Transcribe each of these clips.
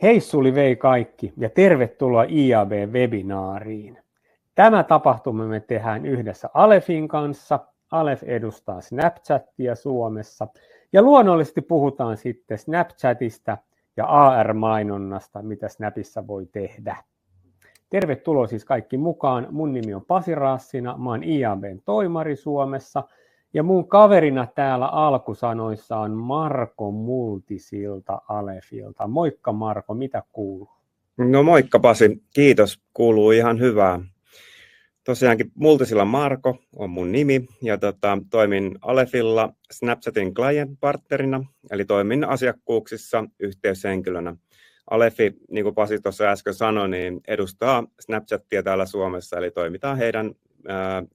Heissuli vei kaikki ja tervetuloa IAB-webinaariin. Tämä tapahtuma me tehdään yhdessä Alephin kanssa. Aleph edustaa Snapchatia Suomessa ja luonnollisesti puhutaan sitten Snapchatista ja AR-mainonnasta, mitä Snapissa voi tehdä. Tervetuloa siis kaikki mukaan. Mun nimi on Pasi Raassina, mä oon IABn toimari Suomessa ja mun kaverina täällä alkusanoissa on Marko Multisilta Alephilta. Moikka Marko, mitä kuuluu? No moikka Pasi, kiitos, kuuluu ihan hyvää. Tosiaankin Multisillan Marko on mun nimi ja toimin Alephilla Snapchatin client-partnerina, eli toimin asiakkuuksissa yhteyshenkilönä. Alephi, niin kuin Pasi tuossa äsken sanoi, niin edustaa Snapchatia täällä Suomessa, eli toimitaan heidän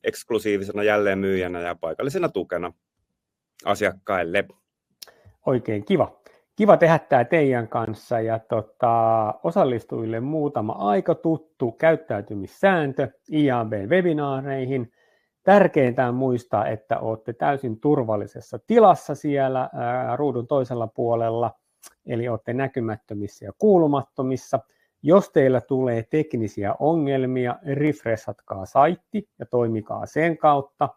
eksklusiivisena jälleenmyyjänä ja paikallisena tukena asiakkaille. Oikein kiva. Kiva tehdä tämä teidän kanssa ja osallistujille muutama aika tuttu käyttäytymissääntö IAB-webinaareihin. Tärkeintä on muistaa, että olette täysin turvallisessa tilassa siellä ruudun toisella puolella, eli olette näkymättömissä ja kuulumattomissa. Jos teillä tulee teknisiä ongelmia, refreshatkaa saitti ja toimikaa sen kautta.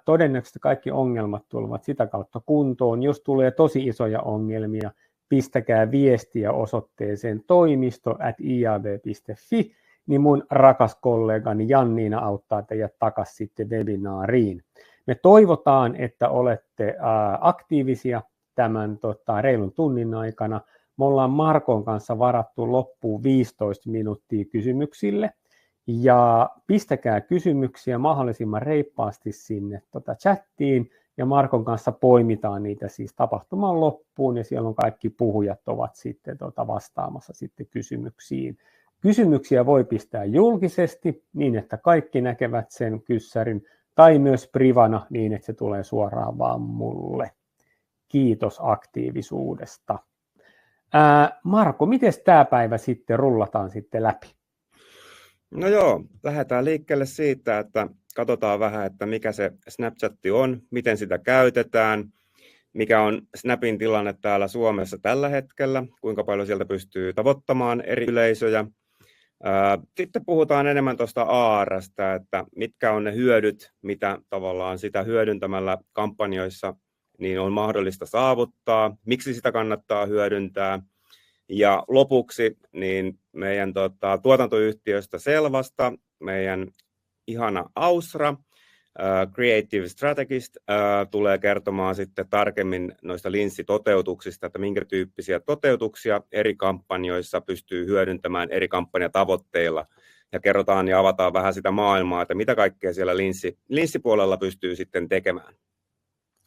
Todennäköisesti kaikki ongelmat tulevat sitä kautta kuntoon. Jos tulee tosi isoja ongelmia, pistäkää viestiä osoitteeseen toimisto@iab.fi, niin mun rakas kollegani Janniina auttaa teidät takaisin sitten webinaariin. Me toivotaan, että olette aktiivisia tämän reilun tunnin aikana. Me ollaan Markon kanssa varattu loppuun 15 minuuttia kysymyksille. Ja pistäkää kysymyksiä mahdollisimman reippaasti sinne chattiin ja Markon kanssa poimitaan niitä siis tapahtuman loppuun ja siellä on kaikki puhujat ovat sitten vastaamassa sitten kysymyksiin. Kysymyksiä voi pistää julkisesti niin, että kaikki näkevät sen kyssärin tai myös privana niin, että se tulee suoraan vaan mulle. Kiitos aktiivisuudesta. Marko, miten tämä päivä sitten rullataan sitten läpi? No joo, lähdetään liikkeelle siitä, että katsotaan vähän, että mikä se Snapchat on, miten sitä käytetään, mikä on Snapin tilanne täällä Suomessa tällä hetkellä, kuinka paljon sieltä pystyy tavoittamaan eri yleisöjä. Sitten puhutaan enemmän tuosta AR:sta, että mitkä on ne hyödyt, mitä tavallaan sitä hyödyntämällä kampanjoissa niin on mahdollista saavuttaa, miksi sitä kannattaa hyödyntää. Ja lopuksi niin meidän tuotantoyhtiöstä Selvasta, meidän ihana Ausra, Creative Strategist, tulee kertomaan sitten tarkemmin noista linssitoteutuksista, että minkä tyyppisiä toteutuksia eri kampanjoissa pystyy hyödyntämään eri kampanjatavoitteilla. Ja kerrotaan ja avataan vähän sitä maailmaa, että mitä kaikkea siellä linssipuolella pystyy sitten tekemään.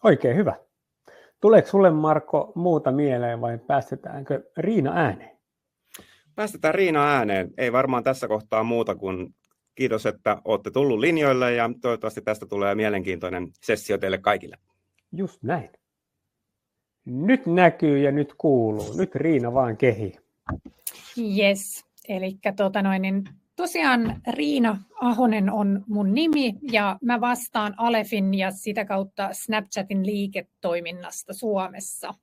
Oikein hyvä. Tuleeko sulle, Marko, muuta mieleen vai päästetäänkö Riina ääneen? Päästetään Riina ääneen. Ei varmaan tässä kohtaa muuta kuin kiitos, että olette tullut linjoille ja toivottavasti tästä tulee mielenkiintoinen sessio teille kaikille. Just näin. Nyt näkyy ja nyt kuuluu. Nyt Riina vaan kehii. Yes, eli tosiaan Riina Ahonen on mun nimi ja mä vastaan Alephin ja sitä kautta Snapchatin liiketoiminnasta Suomessa.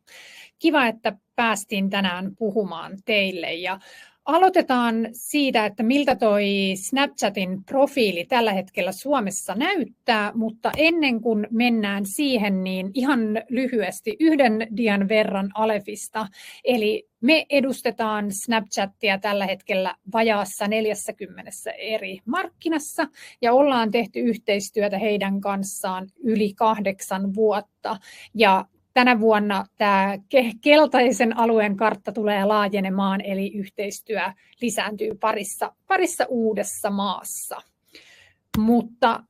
Kiva, että päästiin tänään puhumaan teille ja aloitetaan siitä, että miltä toi Snapchatin profiili tällä hetkellä Suomessa näyttää, mutta ennen kuin mennään siihen, niin ihan lyhyesti yhden dian verran Alephista. Eli me edustetaan Snapchatia tällä hetkellä vajaassa 40 eri markkinassa ja ollaan tehty yhteistyötä heidän kanssaan yli 8 vuotta. Ja tänä vuonna tämä keltaisen alueen kartta tulee laajenemaan, eli yhteistyö lisääntyy parissa uudessa maassa. Mutta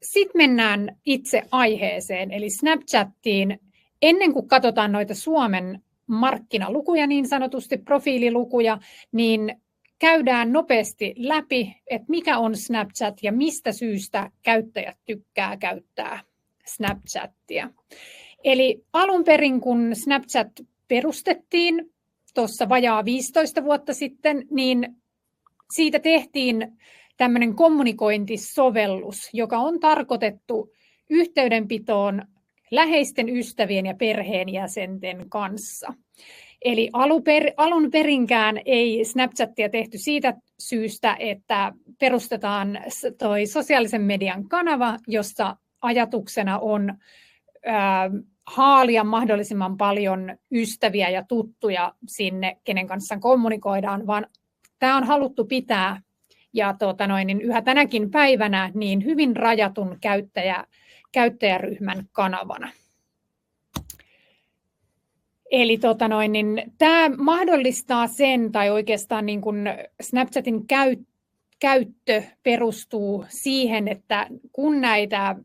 sitten mennään itse aiheeseen, eli Snapchattiin. Ennen kuin katsotaan noita Suomen markkinalukuja, niin sanotusti profiililukuja, niin käydään nopeasti läpi, että mikä on Snapchat ja mistä syystä käyttäjät tykkää käyttää Snapchatia. Eli alun perin, kun Snapchat perustettiin tuossa vajaa 15 vuotta sitten, niin siitä tehtiin tämmöinen kommunikointisovellus, joka on tarkoitettu yhteydenpitoon läheisten ystävien ja perheenjäsenten kanssa. Eli alun perinkään ei Snapchatia tehty siitä syystä, että perustetaan toi sosiaalisen median kanava, jossa ajatuksena on haalia mahdollisimman paljon ystäviä ja tuttuja sinne, kenen kanssa kommunikoidaan, vaan tämä on haluttu pitää ja yhä tänäkin päivänä niin hyvin rajatun käyttäjäryhmän kanavana. Eli tämä mahdollistaa sen, tai oikeastaan niin kuin Snapchatin käyttö perustuu siihen, että kun näitä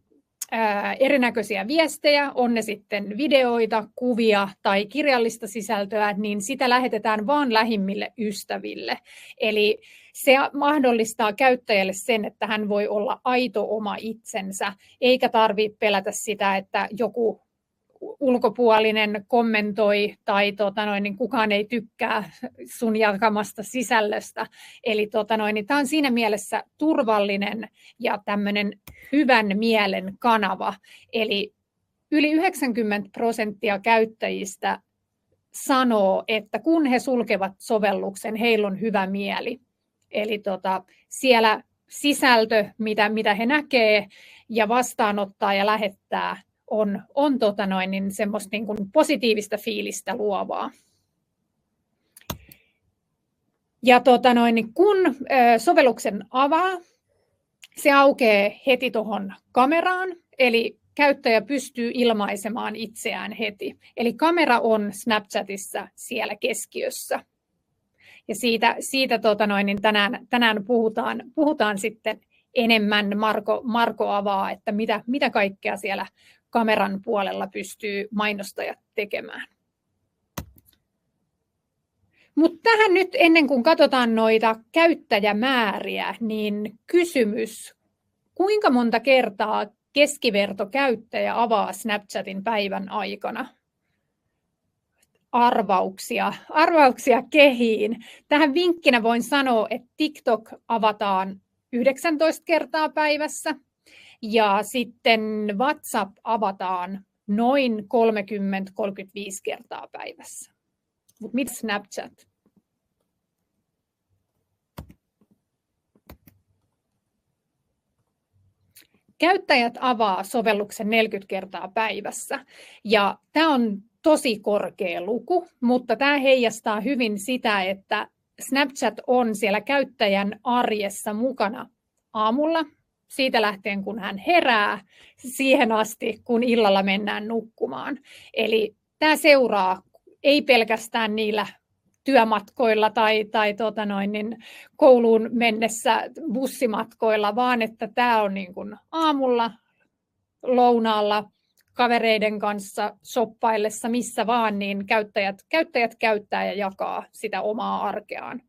erinäköisiä viestejä, on ne sitten videoita, kuvia tai kirjallista sisältöä, niin sitä lähetetään vain lähimmille ystäville. Eli se mahdollistaa käyttäjälle sen, että hän voi olla aito oma itsensä, eikä tarvitse pelätä sitä, että joku ulkopuolinen kommentoi tai niin kukaan ei tykkää sun jakamasta sisällöstä. Eli tämä on siinä mielessä turvallinen ja tämmöinen hyvän mielen kanava. Eli yli 90% käyttäjistä sanoo, että kun he sulkevat sovelluksen, heillä on hyvä mieli. Eli siellä sisältö, mitä he näkee ja vastaanottaa ja lähettää, on semmoista niin kuin positiivista fiilistä luovaa. Ja kun sovelluksen avaa, se aukeaa heti tuohon kameraan, eli käyttäjä pystyy ilmaisemaan itseään heti. Eli kamera on Snapchatissa siellä keskiössä. Ja siitä tänään puhutaan sitten enemmän. Marko avaa, että mitä kaikkea siellä kameran puolella pystyy mainostajat tekemään. Mutta tähän nyt ennen kuin katsotaan noita käyttäjämääriä, niin kysymys, kuinka monta kertaa keskivertokäyttäjä avaa Snapchatin päivän aikana? Arvauksia kehiin. Tähän vinkkinä voin sanoa, että TikTok avataan 19 kertaa päivässä. Ja sitten WhatsApp avataan noin 30-35 kertaa päivässä. Mutta mitä Snapchat? Käyttäjät avaa sovelluksen 40 kertaa päivässä. Ja tämä on tosi korkea luku, mutta tämä heijastaa hyvin sitä, että Snapchat on siellä käyttäjän arjessa mukana aamulla, siitä lähtien, kun hän herää, siihen asti, kun illalla mennään nukkumaan. Eli tämä seuraa ei pelkästään niillä työmatkoilla tai kouluun mennessä bussimatkoilla, vaan että tämä on niin kuin aamulla, lounaalla, kavereiden kanssa shoppaillessa, missä vaan, niin käyttäjät käyttää ja jakaa sitä omaa arkeaan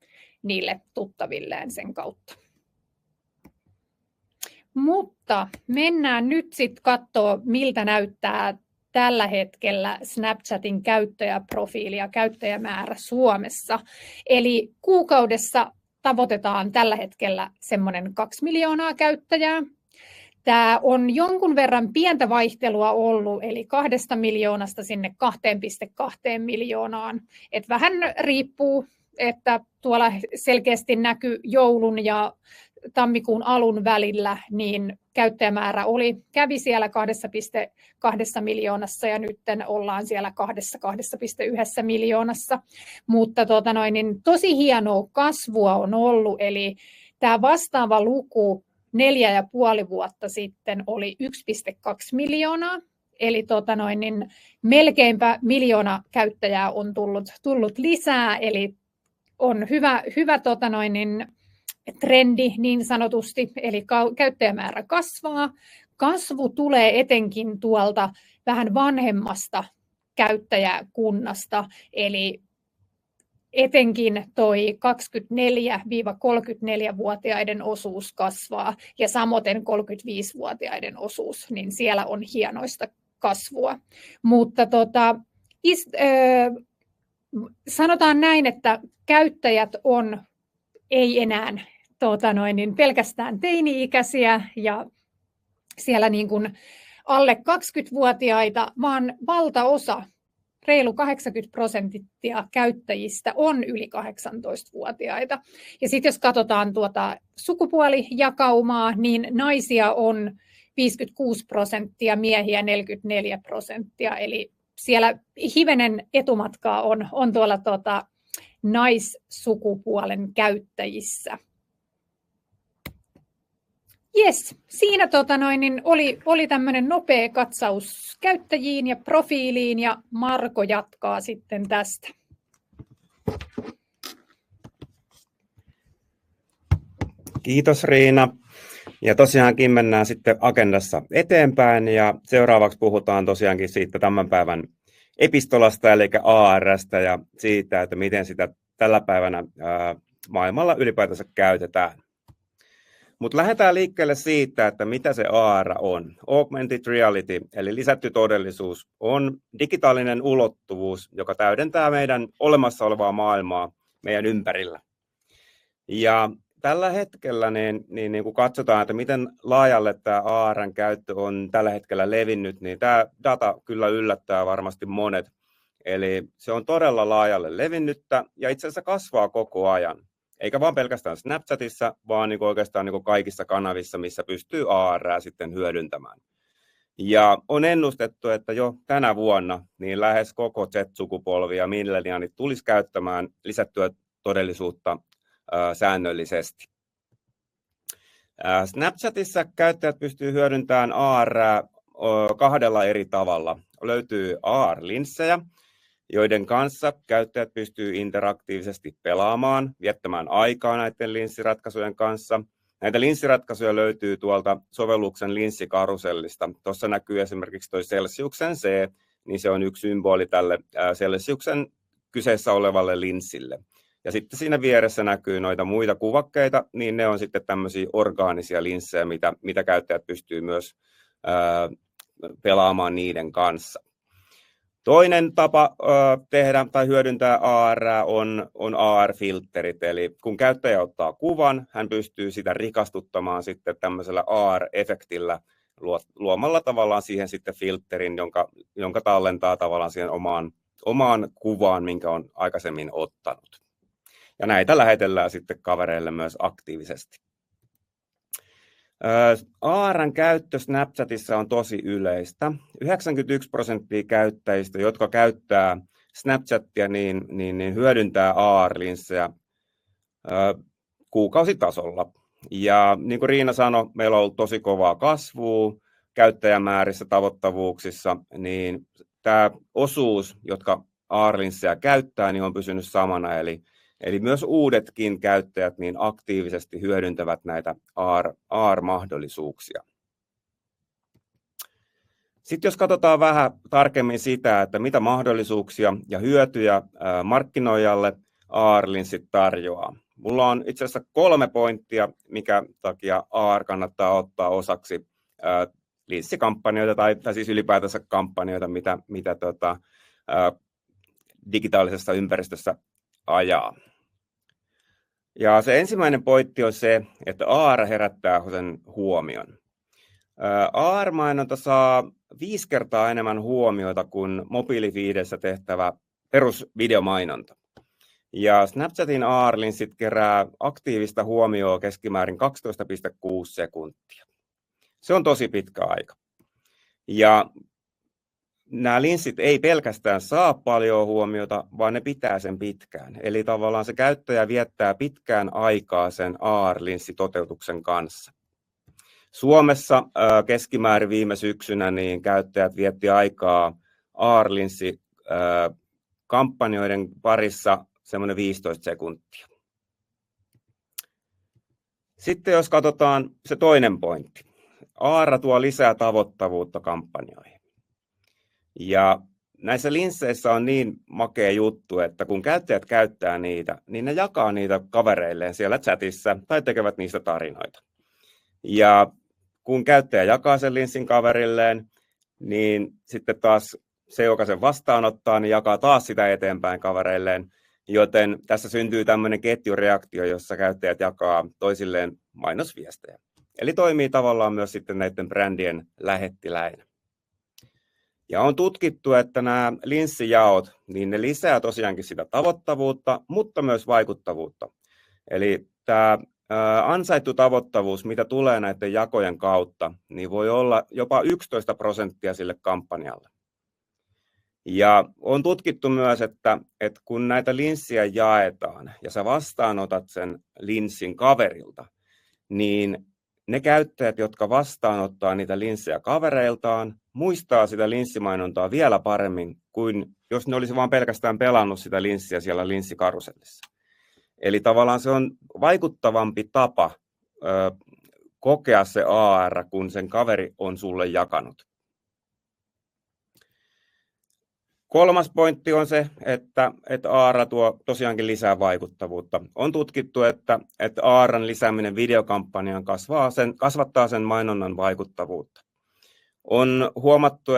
niille tuttavilleen sen kautta. Mutta mennään nyt sitten katsoa, miltä näyttää tällä hetkellä Snapchatin käyttäjäprofiili ja käyttäjämäärä Suomessa. Eli kuukaudessa tavoitetaan tällä hetkellä semmoinen 2 miljoonaa käyttäjää. Tämä on jonkun verran pientä vaihtelua ollut, eli 2 miljoonasta sinne 2,2 miljoonaan. Et vähän riippuu, että tuolla selkeästi näkyy joulun ja tammikuun alun välillä, niin käyttäjämäärä kävi siellä 2,2 miljoonassa ja nyt ollaan siellä 2,1 miljoonassa. Mutta tosi hienoa kasvua on ollut, eli tämä vastaava luku 4,5 vuotta sitten oli 1,2 miljoonaa. Eli melkeinpä miljoona käyttäjää on tullut lisää, eli on hyvä trendi niin sanotusti, eli käyttäjämäärä kasvaa. Kasvu tulee etenkin tuolta vähän vanhemmasta käyttäjäkunnasta, eli etenkin toi 24-34-vuotiaiden osuus kasvaa ja samoin 35-vuotiaiden osuus, niin siellä on hienoista kasvua. Mutta sanotaan näin, että käyttäjät ei enää pelkästään teini-ikäisiä ja siellä niin kuin alle 20-vuotiaita, vaan valtaosa reilu 80% käyttäjistä on yli 18-vuotiaita. Ja sitten jos katsotaan tuota sukupuolijakaumaa, niin naisia on 56%, miehiä 44%. Eli siellä hivenen etumatkaa on tuolla naissukupuolen käyttäjissä. Jes, siinä oli tämmöinen nopea katsaus käyttäjiin ja profiiliin, ja Marko jatkaa sitten tästä. Kiitos Riina. Ja tosiaankin mennään sitten agendassa eteenpäin, ja seuraavaksi puhutaan tosiaankin siitä tämän päivän epistolasta, eli AR:stä ja siitä, että miten sitä tällä päivänä maailmalla ylipäätänsä käytetään. Mutta lähdetään liikkeelle siitä, että mitä se AR on. Augmented reality, eli lisätty todellisuus, on digitaalinen ulottuvuus, joka täydentää meidän olemassa olevaa maailmaa meidän ympärillä. Ja tällä hetkellä niin kun katsotaan, että miten laajalle tämä AR:n käyttö on tällä hetkellä levinnyt, niin tämä data kyllä yllättää varmasti monet. Eli se on todella laajalle levinnyttä ja itse asiassa kasvaa koko ajan. Eikä vaan pelkästään Snapchatissa, vaan oikeastaan kaikissa kanavissa, missä pystyy AR:ää sitten hyödyntämään. Ja on ennustettu, että jo tänä vuonna niin lähes koko Z-sukupolvi ja milleniaalit tulisi käyttämään lisättyä todellisuutta säännöllisesti. Snapchatissa käyttäjät pystyy hyödyntämään AR:ää kahdella eri tavalla. Löytyy AR-linssejä, joiden kanssa käyttäjät pystyy interaktiivisesti pelaamaan, viettämään aikaa näiden linssiratkaisujen kanssa. Näitä linssiratkaisuja löytyy tuolta sovelluksen linssikarusellista. Tuossa näkyy esimerkiksi tuo Celsiuksen C, niin se on yksi symboli tälle Celsiuksen kyseessä olevalle linssille. Ja sitten siinä vieressä näkyy noita muita kuvakkeita, niin ne on sitten tämmöisiä orgaanisia linssejä, mitä käyttäjät pystyy myös pelaamaan niiden kanssa. Toinen tapa tehdä tai hyödyntää AR on AR-filterit, eli kun käyttäjä ottaa kuvan, hän pystyy sitä rikastuttamaan sitten tämmöisellä AR-efektillä luomalla tavallaan siihen sitten filterin, jonka tallentaa tavallaan siihen omaan kuvaan, minkä on aikaisemmin ottanut. Ja näitä lähetellään sitten kavereille myös aktiivisesti. AR:n käyttö Snapchatissa on tosi yleistä. 91% käyttäjistä, jotka käyttää Snapchatia, niin hyödyntää AR-linssejä kuukausitasolla. Ja niin kuin Riina sanoi, meillä on ollut tosi kovaa kasvua käyttäjämäärissä, tavoittavuuksissa, niin tämä osuus, jotka AR-linssejä käyttää, niin on pysynyt samana. Eli myös uudetkin käyttäjät niin aktiivisesti hyödyntävät näitä AR-mahdollisuuksia. Sitten jos katsotaan vähän tarkemmin sitä, että mitä mahdollisuuksia ja hyötyjä markkinoijalle AR-linssit tarjoaa. Mulla on itse asiassa 3 pointtia, mikä takia AR kannattaa ottaa osaksi linssikampanjoita tai siis ylipäätänsä kampanjoita, mitä digitaalisessa ympäristössä ajaa. Ja se ensimmäinen pointti on se, että AR herättää sen huomion. AR-mainonta saa 5 kertaa enemmän huomiota kuin mobiilifiidessä tehtävä perusvideomainonta. Ja Snapchatin AR-linssit kerää aktiivista huomioon keskimäärin 12,6 sekuntia. Se on tosi pitkä aika. Ja nämä linssit ei pelkästään saa paljon huomiota, vaan ne pitää sen pitkään. Eli tavallaan se käyttäjä viettää pitkään aikaa sen AR-linssitoteutuksen kanssa. Suomessa keskimäärin viime syksynä niin käyttäjät vietti aikaa AR-linssikampanjoiden parissa semmoinen 15 sekuntia. Sitten jos katsotaan se toinen pointti. AR tuo lisää tavoittavuutta kampanjoihin. Ja näissä linsseissä on niin makea juttu, että kun käyttäjät käyttää niitä, niin ne jakaa niitä kavereilleen siellä chatissa tai tekevät niistä tarinoita. Ja kun käyttäjä jakaa sen linssin kaverilleen, niin sitten taas se, joka sen vastaanottaa, niin jakaa taas sitä eteenpäin kavereilleen. Joten tässä syntyy tämmöinen ketjureaktio, jossa käyttäjät jakaa toisilleen mainosviestejä. Eli toimii tavallaan myös sitten näiden brändien lähettiläinä. Ja on tutkittu, että nämä linssijaot, niin ne lisää tosiaankin sitä tavoittavuutta, mutta myös vaikuttavuutta. Eli tämä ansaittu tavoittavuus, mitä tulee näiden jakojen kautta, niin voi olla jopa 11% sille kampanjalle. Ja on tutkittu myös, että kun näitä linssiä jaetaan ja sä vastaanotat sen linssin kaverilta, niin ne käyttäjät, jotka vastaanottaa niitä linssejä kavereiltaan, muistaa sitä linssimainontaa vielä paremmin kuin jos ne olisi vain pelkästään pelannut sitä linssiä siellä linssikarusellissa. Eli tavallaan se on vaikuttavampi tapa kokea se AR, kun sen kaveri on sulle jakanut. Kolmas pointti on se, että AR tuo tosiaankin lisää vaikuttavuutta. On tutkittu, että AR:n lisääminen videokampanjaan kasvattaa sen mainonnan vaikuttavuutta. On huomattu,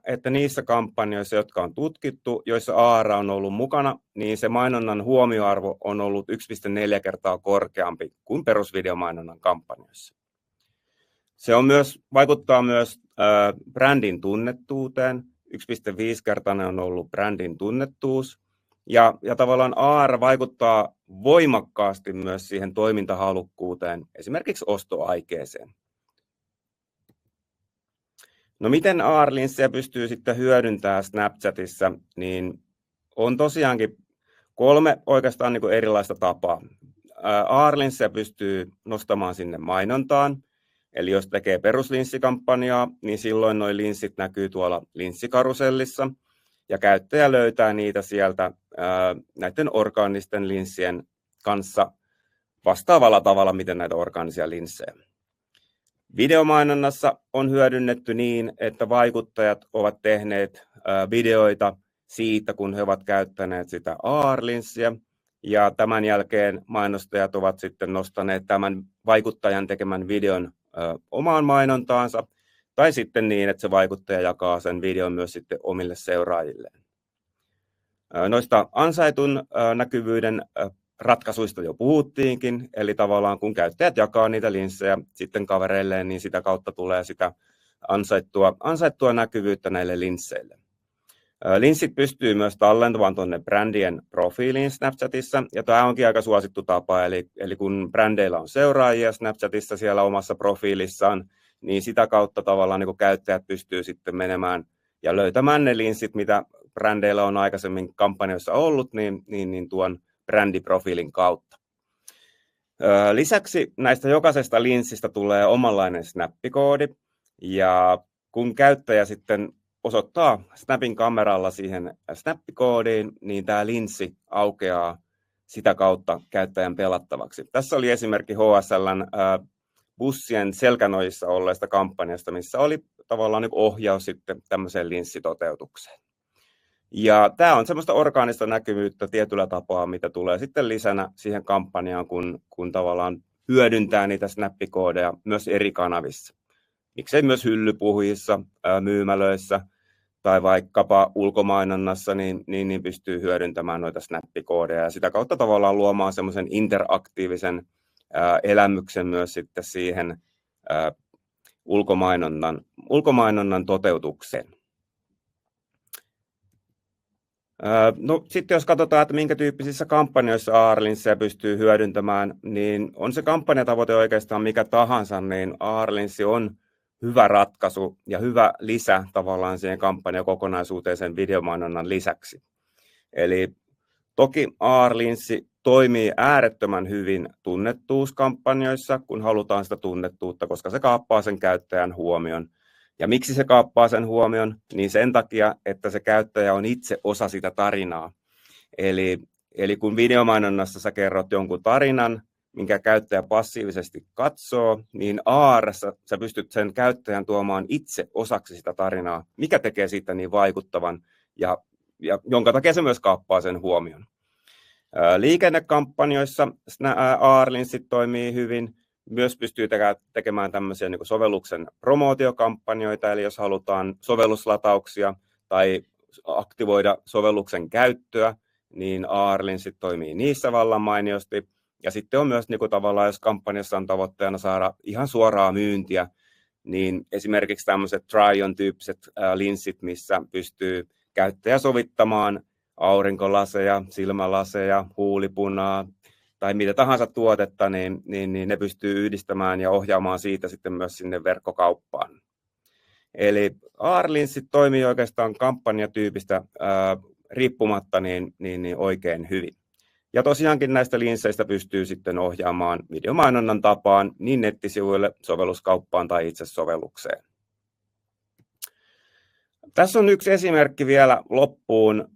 että niissä kampanjoissa, jotka on tutkittu, joissa AR on ollut mukana, niin se mainonnan huomioarvo on ollut 1,4 kertaa korkeampi kuin perusvideomainonnan kampanjoissa. Se vaikuttaa myös brändin tunnettuuteen. 1,5-kertainen on ollut brändin tunnettuus. Ja tavallaan AR vaikuttaa voimakkaasti myös siihen toimintahalukkuuteen, esimerkiksi ostoaikeeseen. No miten AR-linssejä pystyy sitten hyödyntämään Snapchatissa, niin on tosiaankin 3 oikeastaan niin kuin erilaista tapaa. AR-linssejä pystyy nostamaan sinne mainontaan. Eli jos tekee peruslinssikampanjaa, niin silloin nuo linssit näkyy tuolla linssikarusellissa ja käyttäjä löytää niitä sieltä näiden orgaanisten linssien kanssa vastaavalla tavalla, miten näitä orgaanisia linssejä. Videomainonnassa on hyödynnetty niin, että vaikuttajat ovat tehneet videoita siitä, kun he ovat käyttäneet sitä AR-linssiä. Ja tämän jälkeen mainostajat ovat sitten nostaneet tämän vaikuttajan tekemän videon omaan mainontaansa, tai sitten niin, että se vaikuttaja jakaa sen videon myös sitten omille seuraajilleen. Noista ansaitun näkyvyyden ratkaisuista jo puhuttiinkin, eli tavallaan kun käyttäjät jakaa niitä linssejä sitten kavereilleen, niin sitä kautta tulee sitä ansaittua näkyvyyttä näille linsseille. Linssit pystyy myös tallentamaan tuonne brändien profiiliin Snapchatissa, ja tämä onkin aika suosittu tapa, eli kun brändeillä on seuraajia Snapchatissa siellä omassa profiilissaan, niin sitä kautta tavallaan niin käyttäjät pystyy sitten menemään ja löytämään ne linssit, mitä brändeillä on aikaisemmin kampanjoissa ollut, niin tuon brändiprofiilin kautta. Lisäksi näistä jokaisesta linssistä tulee omanlainen snappikoodi, ja kun käyttäjä sitten osoittaa Snapin kameralla siihen snappikoodiin, niin tämä linssi aukeaa sitä kautta käyttäjän pelattavaksi. Tässä oli esimerkki HSL:n bussien selkänojissa olleesta kampanjasta, missä oli tavallaan ohjaus sitten tämmöiseen linssitoteutukseen. Ja tämä on semmoista orgaanista näkyvyyttä tietyllä tapaa, mitä tulee sitten lisänä siihen kampanjaan, kun tavallaan hyödyntää niitä snappikoodeja myös eri kanavissa. Miksei myös hyllypuhujissa, myymälöissä tai vaikkapa ulkomainonnassa, niin pystyy hyödyntämään noita snappikoodeja ja sitä kautta tavallaan luomaan semmoisen interaktiivisen elämyksen myös sitten siihen ulkomainonnan toteutukseen. No, sitten jos katsotaan, että minkä tyyppisissä kampanjoissa AR-linssejä pystyy hyödyntämään, niin on se kampanjatavoite oikeastaan mikä tahansa, niin AR-linssi on hyvä ratkaisu ja hyvä lisä tavallaan siihen kampanjakokonaisuuteen sen videomainonnan lisäksi. Eli toki AR-linssi toimii äärettömän hyvin tunnettuuskampanjoissa, kun halutaan sitä tunnettuutta, koska se kaappaa sen käyttäjän huomion. Ja miksi se kaappaa sen huomion? Niin sen takia, että se käyttäjä on itse osa sitä tarinaa. Eli kun videomainonnassa sä kerrot jonkun tarinan, minkä käyttäjä passiivisesti katsoo, niin AR:ssa sä pystyt sen käyttäjän tuomaan itse osaksi sitä tarinaa, mikä tekee siitä niin vaikuttavan ja jonka takia se myös kaappaa sen huomion. Liikennekampanjoissa AR-linssit toimii hyvin. Myös pystyy tekemään tämmöisiä niin kuin sovelluksen promootiokampanjoita, eli jos halutaan sovelluslatauksia tai aktivoida sovelluksen käyttöä, niin AR-linssit toimii niissä vallan mainiosti. Ja sitten on myös niin kuin tavallaan, jos kampanjassa on tavoitteena saada ihan suoraa myyntiä, niin esimerkiksi tämmöiset try-on-tyyppiset linssit, missä pystyy käyttäjä sovittamaan aurinkolaseja, silmälaseja, huulipunaa tai mitä tahansa tuotetta, niin ne pystyy yhdistämään ja ohjaamaan siitä sitten myös sinne verkkokauppaan. Eli AR-linssit toimii oikeastaan kampanjatyypistä riippumatta niin oikein hyvin. Ja tosiaankin näistä linsseistä pystyy sitten ohjaamaan videomainonnan tapaan niin nettisivuille, sovelluskauppaan tai itse sovellukseen. Tässä on yksi esimerkki vielä loppuun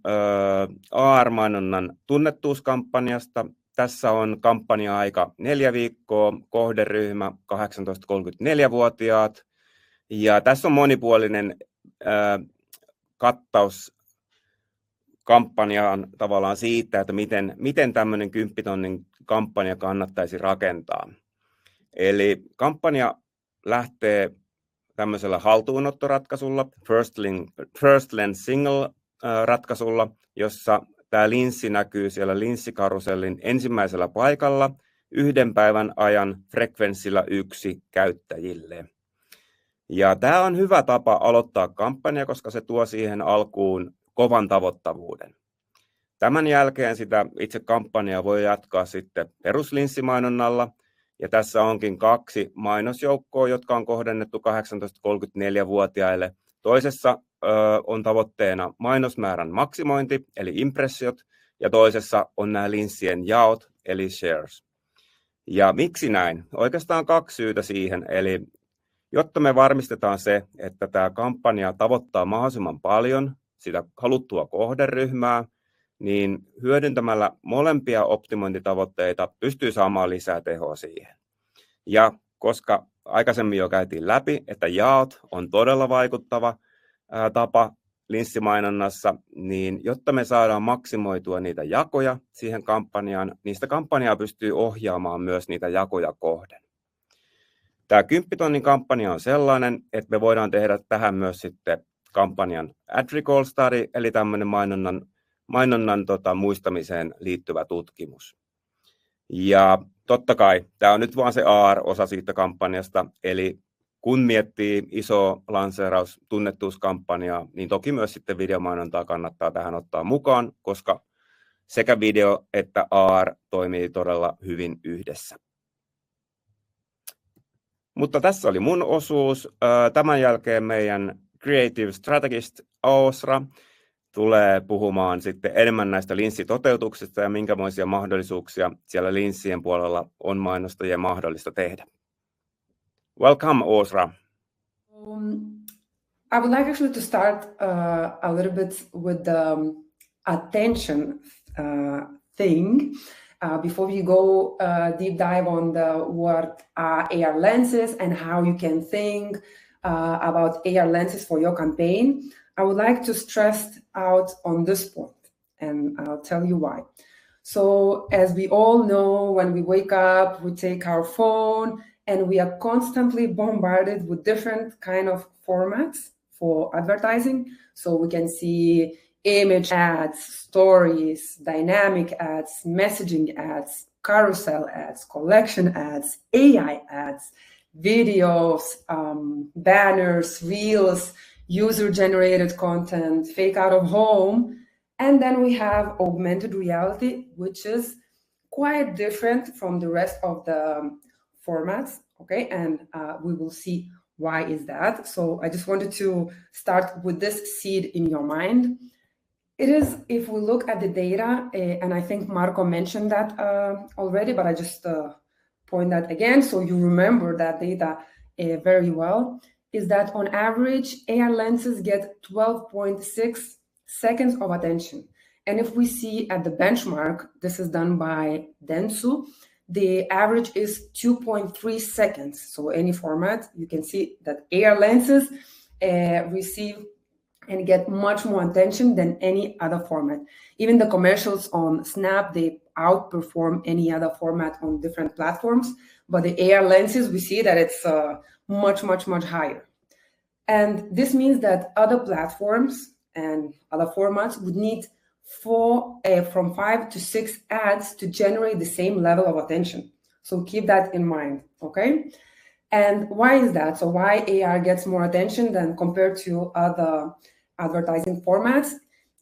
AR-mainonnan tunnettuuskampanjasta. Tässä on kampanja-aika 4 viikkoa, kohderyhmä 18-34-vuotiaat. Ja tässä on monipuolinen kattaus kampanjaan tavallaan siitä, että miten tämmöinen 10 000 kampanja kannattaisi rakentaa. Eli kampanja lähtee tämmöisellä haltuunottoratkaisulla, first lens single ratkaisulla, jossa tämä linssi näkyy siellä linssikarusellin ensimmäisellä paikalla 1 päivän ajan frekvenssillä 1 käyttäjille. Ja tämä on hyvä tapa aloittaa kampanja, koska se tuo siihen alkuun kovan tavoittavuuden. Tämän jälkeen sitä itse kampanjaa voi jatkaa sitten peruslinssimainonnalla. Ja tässä onkin 2 mainosjoukkoa, jotka on kohdennettu 18-34-vuotiaille. Toisessa on tavoitteena mainosmäärän maksimointi, eli impressiot, ja toisessa on nämä linssien jaot, eli shares. Ja miksi näin? Oikeastaan 2 syytä siihen. Eli jotta me varmistetaan se, että tämä kampanja tavoittaa mahdollisimman paljon sitä haluttua kohderyhmää, niin hyödyntämällä molempia optimointitavoitteita pystyy saamaan lisää tehoa siihen. Ja koska aikaisemmin jo käytiin läpi, että jaot on todella vaikuttava tapa linssimainonnassa, niin jotta me saadaan maksimoitua niitä jakoja siihen kampanjaan, niin sitä kampanjaa pystyy ohjaamaan myös niitä jakoja kohden. Tämä 10 000 kampanja on sellainen, että me voidaan tehdä tähän myös sitten kampanjan ad recall study, eli tämmöinen mainonnan muistamiseen liittyvä tutkimus. Ja totta kai, tämä on nyt vaan se AR-osa siitä kampanjasta, eli kun miettii iso lanseeraus tunnettuuskampanjaa, niin toki myös sitten videomainontaa kannattaa tähän ottaa mukaan, koska sekä video että AR toimii todella hyvin yhdessä. Mutta tässä oli mun osuus. Tämän jälkeen meidän Creative Strategist Aosra tulee puhumaan sitten enemmän näistä linssitoteutuksista ja minkälaisia mahdollisuuksia siellä linssien puolella on mainostajien mahdollista tehdä. Welcome, Aosra. I would like actually to start a little bit with the attention thing before we go deep dive on the what are AR lenses and how you can think about AR lenses for your campaign. I would like to stress out on this point, and I'll tell you why. So as we all know, when we wake up, we take our phone and we are constantly bombarded with different kind of formats for advertising. So we can see image ads, stories, dynamic ads, messaging ads, carousel ads, collection ads, AI ads, videos, banners, reels, user-generated content, fake out of home. And then we have augmented reality, which is quite different from the rest of the formats, okay? And we will see why is that. So I just wanted to start with this seed in your mind. It is, if we look at the data, and I think Marko mentioned that already, but I just point that again so you remember that data very well, is that on average, AR lenses get 12.6 seconds of attention. And if we see at the benchmark, this is done by Dentsu, the average is 2.3 seconds. So any format, you can see that AR lenses receive and get much more attention than any other format. Even the commercials on Snap, they outperform any other format on different platforms. But the AR lenses, we see that it's much, much, much higher. And this means that other platforms and other formats would need from 5 to 6 ads to generate the same level of attention. So keep that in mind, okay? And why is that? So why AR gets more attention than compared to other advertising formats?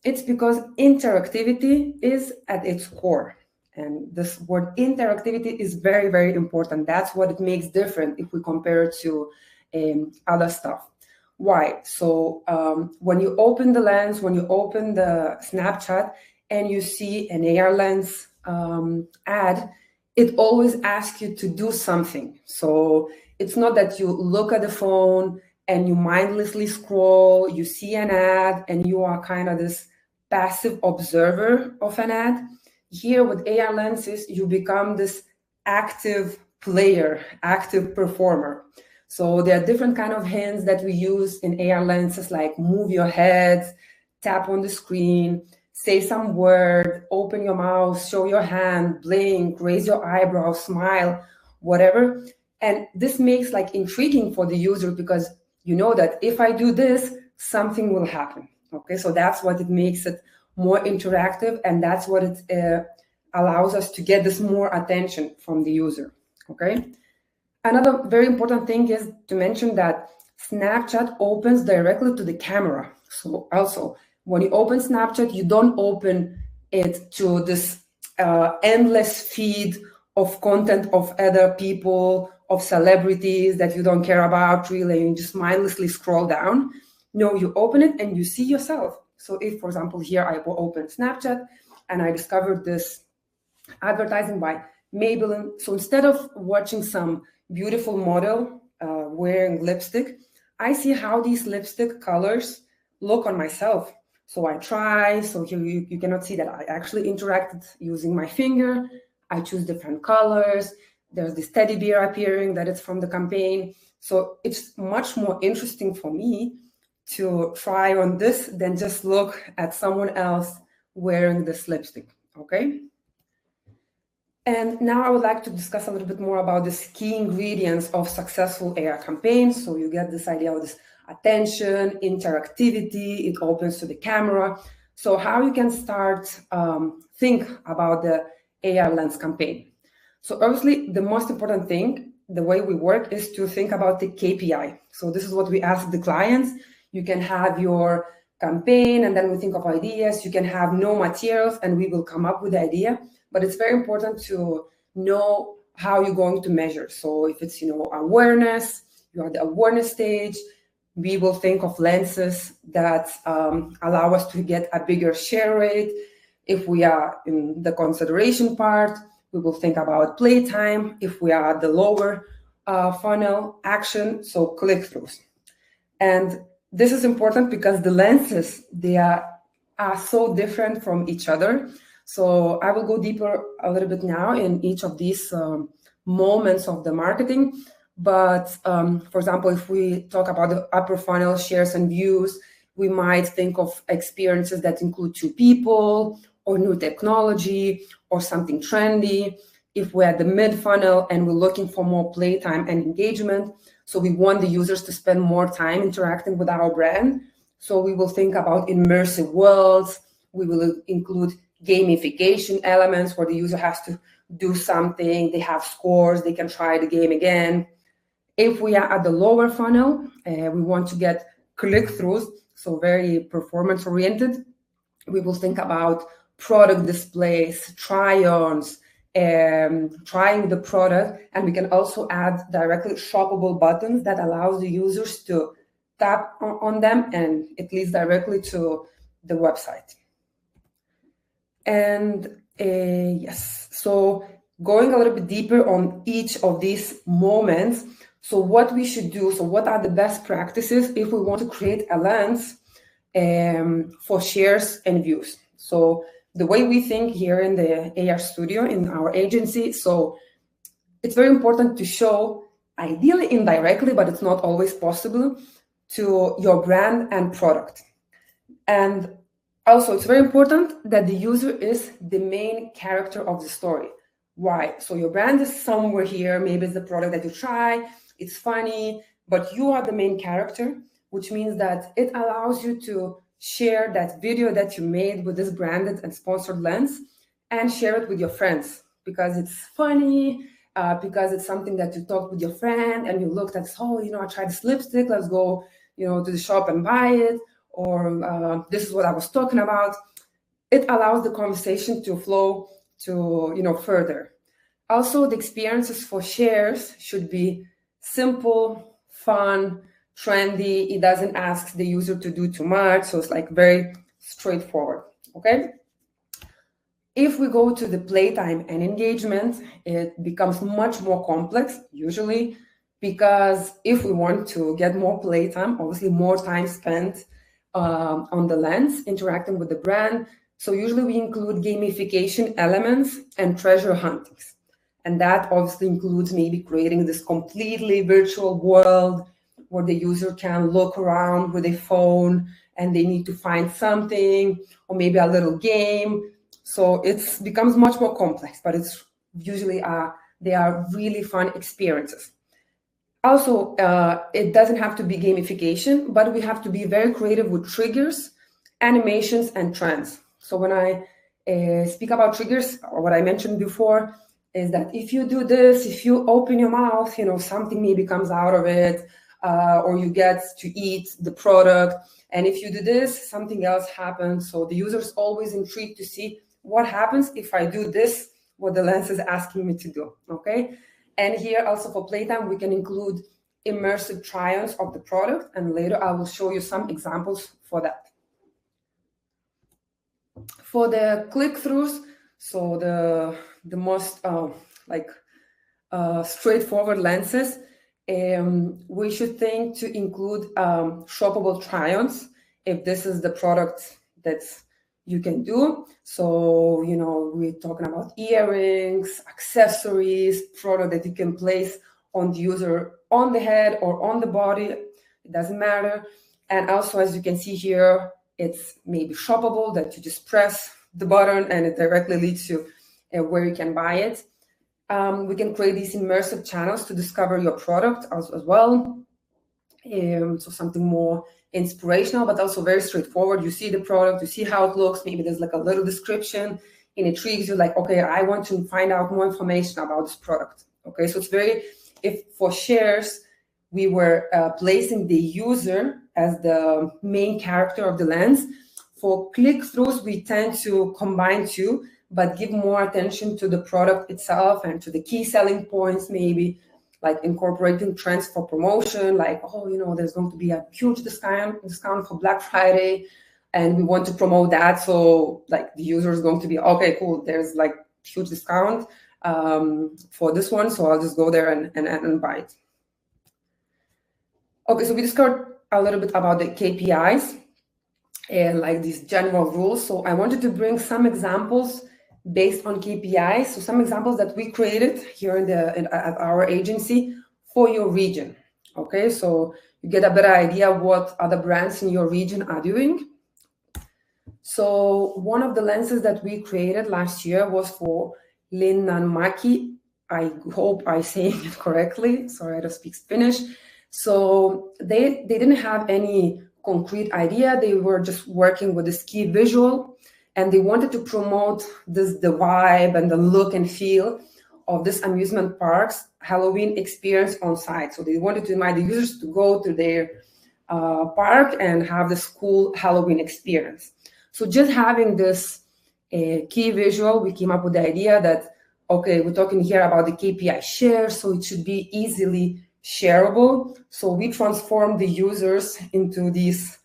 It's because interactivity is at its core. And this word interactivity is very, very important. That's what it makes different if we compare it to other stuff. Why? So when you open the lens, when you open the Snapchat and you see an AR lens ad, it always asks you to do something. So it's not that you look at the phone and you mindlessly scroll, you see an ad and you are kind of this passive observer of an ad. Here with AR lenses, you become this active player, active performer. So there are different kind of hints that we use in AR lenses, like move your head, tap on the screen, say some word, open your mouth, show your hand, blink, raise your eyebrows, smile, whatever. And this makes like intriguing for the user because you know that if I do this, something will happen. Okay, so that's what it makes it more interactive, and that's what it allows us to get this more attention from the user. Okay. Another very important thing is to mention that Snapchat opens directly to the camera. So also, when you open Snapchat, you don't open it to this endless feed of content of other people, of celebrities that you don't care about really, and you just mindlessly scroll down. No, you open it and you see yourself. So if, for example, here I open Snapchat and I discovered this advertising by Maybelline. So instead of watching some beautiful model wearing lipstick, I see how these lipstick colors look on myself. So I try, so here you cannot see that I actually interacted using my finger. I choose different colors. There's this teddy bear appearing that it's from the campaign. So it's much more interesting for me to try on this than just look at someone else wearing this lipstick, okay? And now I would like to discuss a little bit more about the key ingredients of successful AR campaigns. So you get this idea of this attention, interactivity, it opens to the camera. So how you can start think about the AR lens campaign. So obviously the most important thing, the way we work is to think about the KPI. So this is what we ask the clients. You can have your campaign and then we think of ideas. You can have no materials and we will come up with the idea. But it's very important to know how you're going to measure. So if it's, awareness, you're at the awareness stage, we will think of lenses that allow us to get a bigger share rate. If we are in the consideration part, we will think about playtime. If we are at the lower funnel, action, so click-throughs. And this is important because the lenses, they are so different from each other. So I will go deeper a little bit now in each of these moments of the marketing. But for example, if we talk about the upper funnel shares and views, we might think of experiences that include two people or new technology or something trendy. If we're at the mid funnel and we're looking for more playtime and engagement, so we want the users to spend more time interacting with our brand. So we will think about immersive worlds. We will include gamification elements where the user has to do something, they have scores, they can try the game again. If we are at the lower funnel, we want to get click-throughs, so very performance-oriented. We will think about product displays, try-ons, trying the product, and we can also add directly shoppable buttons that allows the users to tap on them and it leads directly to the website. And yes, so going a little bit deeper on each of these moments, so what we should do, so what are the best practices if we want to create a lens for shares and views? So the way we think here in the AR studio, in our agency, so it's very important to show, ideally indirectly, but it's not always possible, to your brand and product. And also, it's very important that the user is the main character of the story. Why? So your brand is somewhere here, maybe it's the product that you try, it's funny, but you are the main character, which means that it allows you to share that video that you made with this branded and sponsored lens and share it with your friends because it's funny because it's something that you talked with your friend and you looked at, oh, I tried this lipstick, let's go, to the shop and buy it, or this is what I was talking about. It allows the conversation to flow to, further. Also, the experiences for shares should be simple, fun, trendy. It doesn't ask the user to do too much, so it's like very straightforward, okay? If we go to the playtime and engagement, it becomes much more complex, usually, because if we want to get more playtime, obviously more time spent on the lens, interacting with the brand. So usually we include gamification elements and treasure huntings. And that obviously includes maybe creating this completely virtual world where the user can look around with a phone and they need to find something, or maybe a little game. So it becomes much more complex, but it's usually they are really fun experiences. Also, it doesn't have to be gamification, but we have to be very creative with triggers, animations, and trends. So when I speak about triggers, or what I mentioned before, is that if you do this, if you open your mouth, something maybe comes out of it, or you get to eat the product. And if you do this, something else happens. So the user is always intrigued to see what happens if I do this, what the lens is asking me to do, okay? And here also for playtime, we can include immersive try-ons of the product, and later I will show you some examples for that. For the click-throughs, so the most straightforward lenses, we should think to include shoppable try-ons if this is the product that you can do. So, we're talking about earrings, accessories, product that you can place on the user, on the head or on the body, it doesn't matter. And also, as you can see here, it's maybe shoppable, that you just press the button and it directly leads you where you can buy it. We can create these immersive channels to discover your product as well. So something more inspirational, but also very straightforward. You see the product, you see how it looks, maybe there's like a little description and it intrigues you, like, okay, I want to find out more information about this product. Okay, so it's if for shares, we were placing the user as the main character of the lens. For click-throughs, we tend to combine two, but give more attention to the product itself and to the key selling points, maybe like incorporating trends for promotion, like, there's going to be a huge discount for Black Friday, and we want to promote that. So like the user is going to be, okay, cool, there's like huge discount for this one, so I'll just go there and buy it. Okay, so we discovered a little bit about the KPIs and like these general rules. So I wanted to bring some examples based on KPIs. So some examples that we created here at our agency for your region. Okay, so you get a better idea what other brands in your region are doing. So one of the lenses that we created last year was for Linnanmäki. I hope I'm saying it correctly. Sorry, I don't speak Finnish. So they didn't have any concrete idea. They were just working with this key visual, and they wanted to promote the vibe and the look and feel of this amusement park's Halloween experience on site. So they wanted to invite the users to go to their park and have this cool Halloween experience. So just having this key visual, we came up with the idea that, okay, we're talking here about the KPI share, so it should be easily shareable. So we transformed the users into this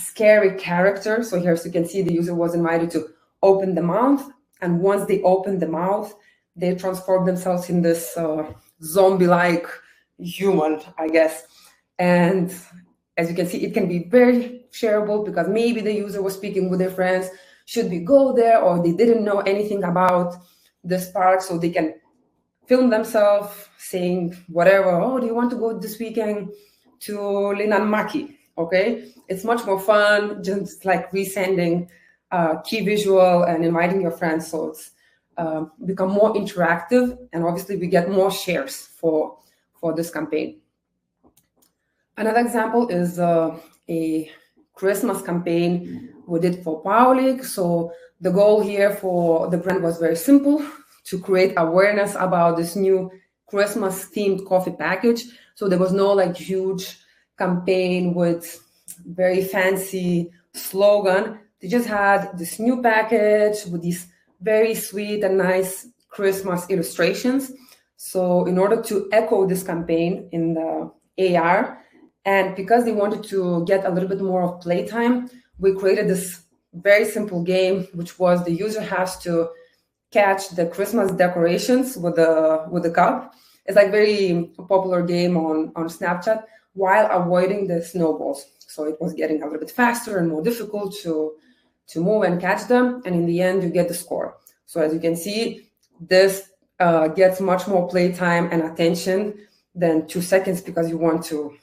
scary character. So here, as you can see, the user was invited to open the mouth, and once they opened the mouth, they transformed themselves in this zombie-like human, I guess. And as you can see, it can be very shareable because maybe the user was speaking with their friends, should we go there, or they didn't know anything about this park, so they can film themselves saying whatever, do you want to go this weekend to Linnanmäki? Okay, it's much more fun, just like resending key visual and inviting your friends. So it's become more interactive, and obviously we get more shares for this campaign. Another example is a Christmas campaign we did for Paulik. So the goal here for the brand was very simple, to create awareness about this new Christmas-themed coffee package. So there was no like huge campaign with very fancy slogan. They just had this new package with these very sweet and nice Christmas illustrations. So in order to echo this campaign in the AR, and because they wanted to get a little bit more of playtime, we created this very simple game, which was the user has to catch the Christmas decorations with the cup. It's like very popular game on Snapchat, while avoiding the snowballs. So it was getting a little bit faster and more difficult to move and catch them. And in the end, you get the score. So as you can see, this gets much more playtime and attention than 2 seconds because you want to,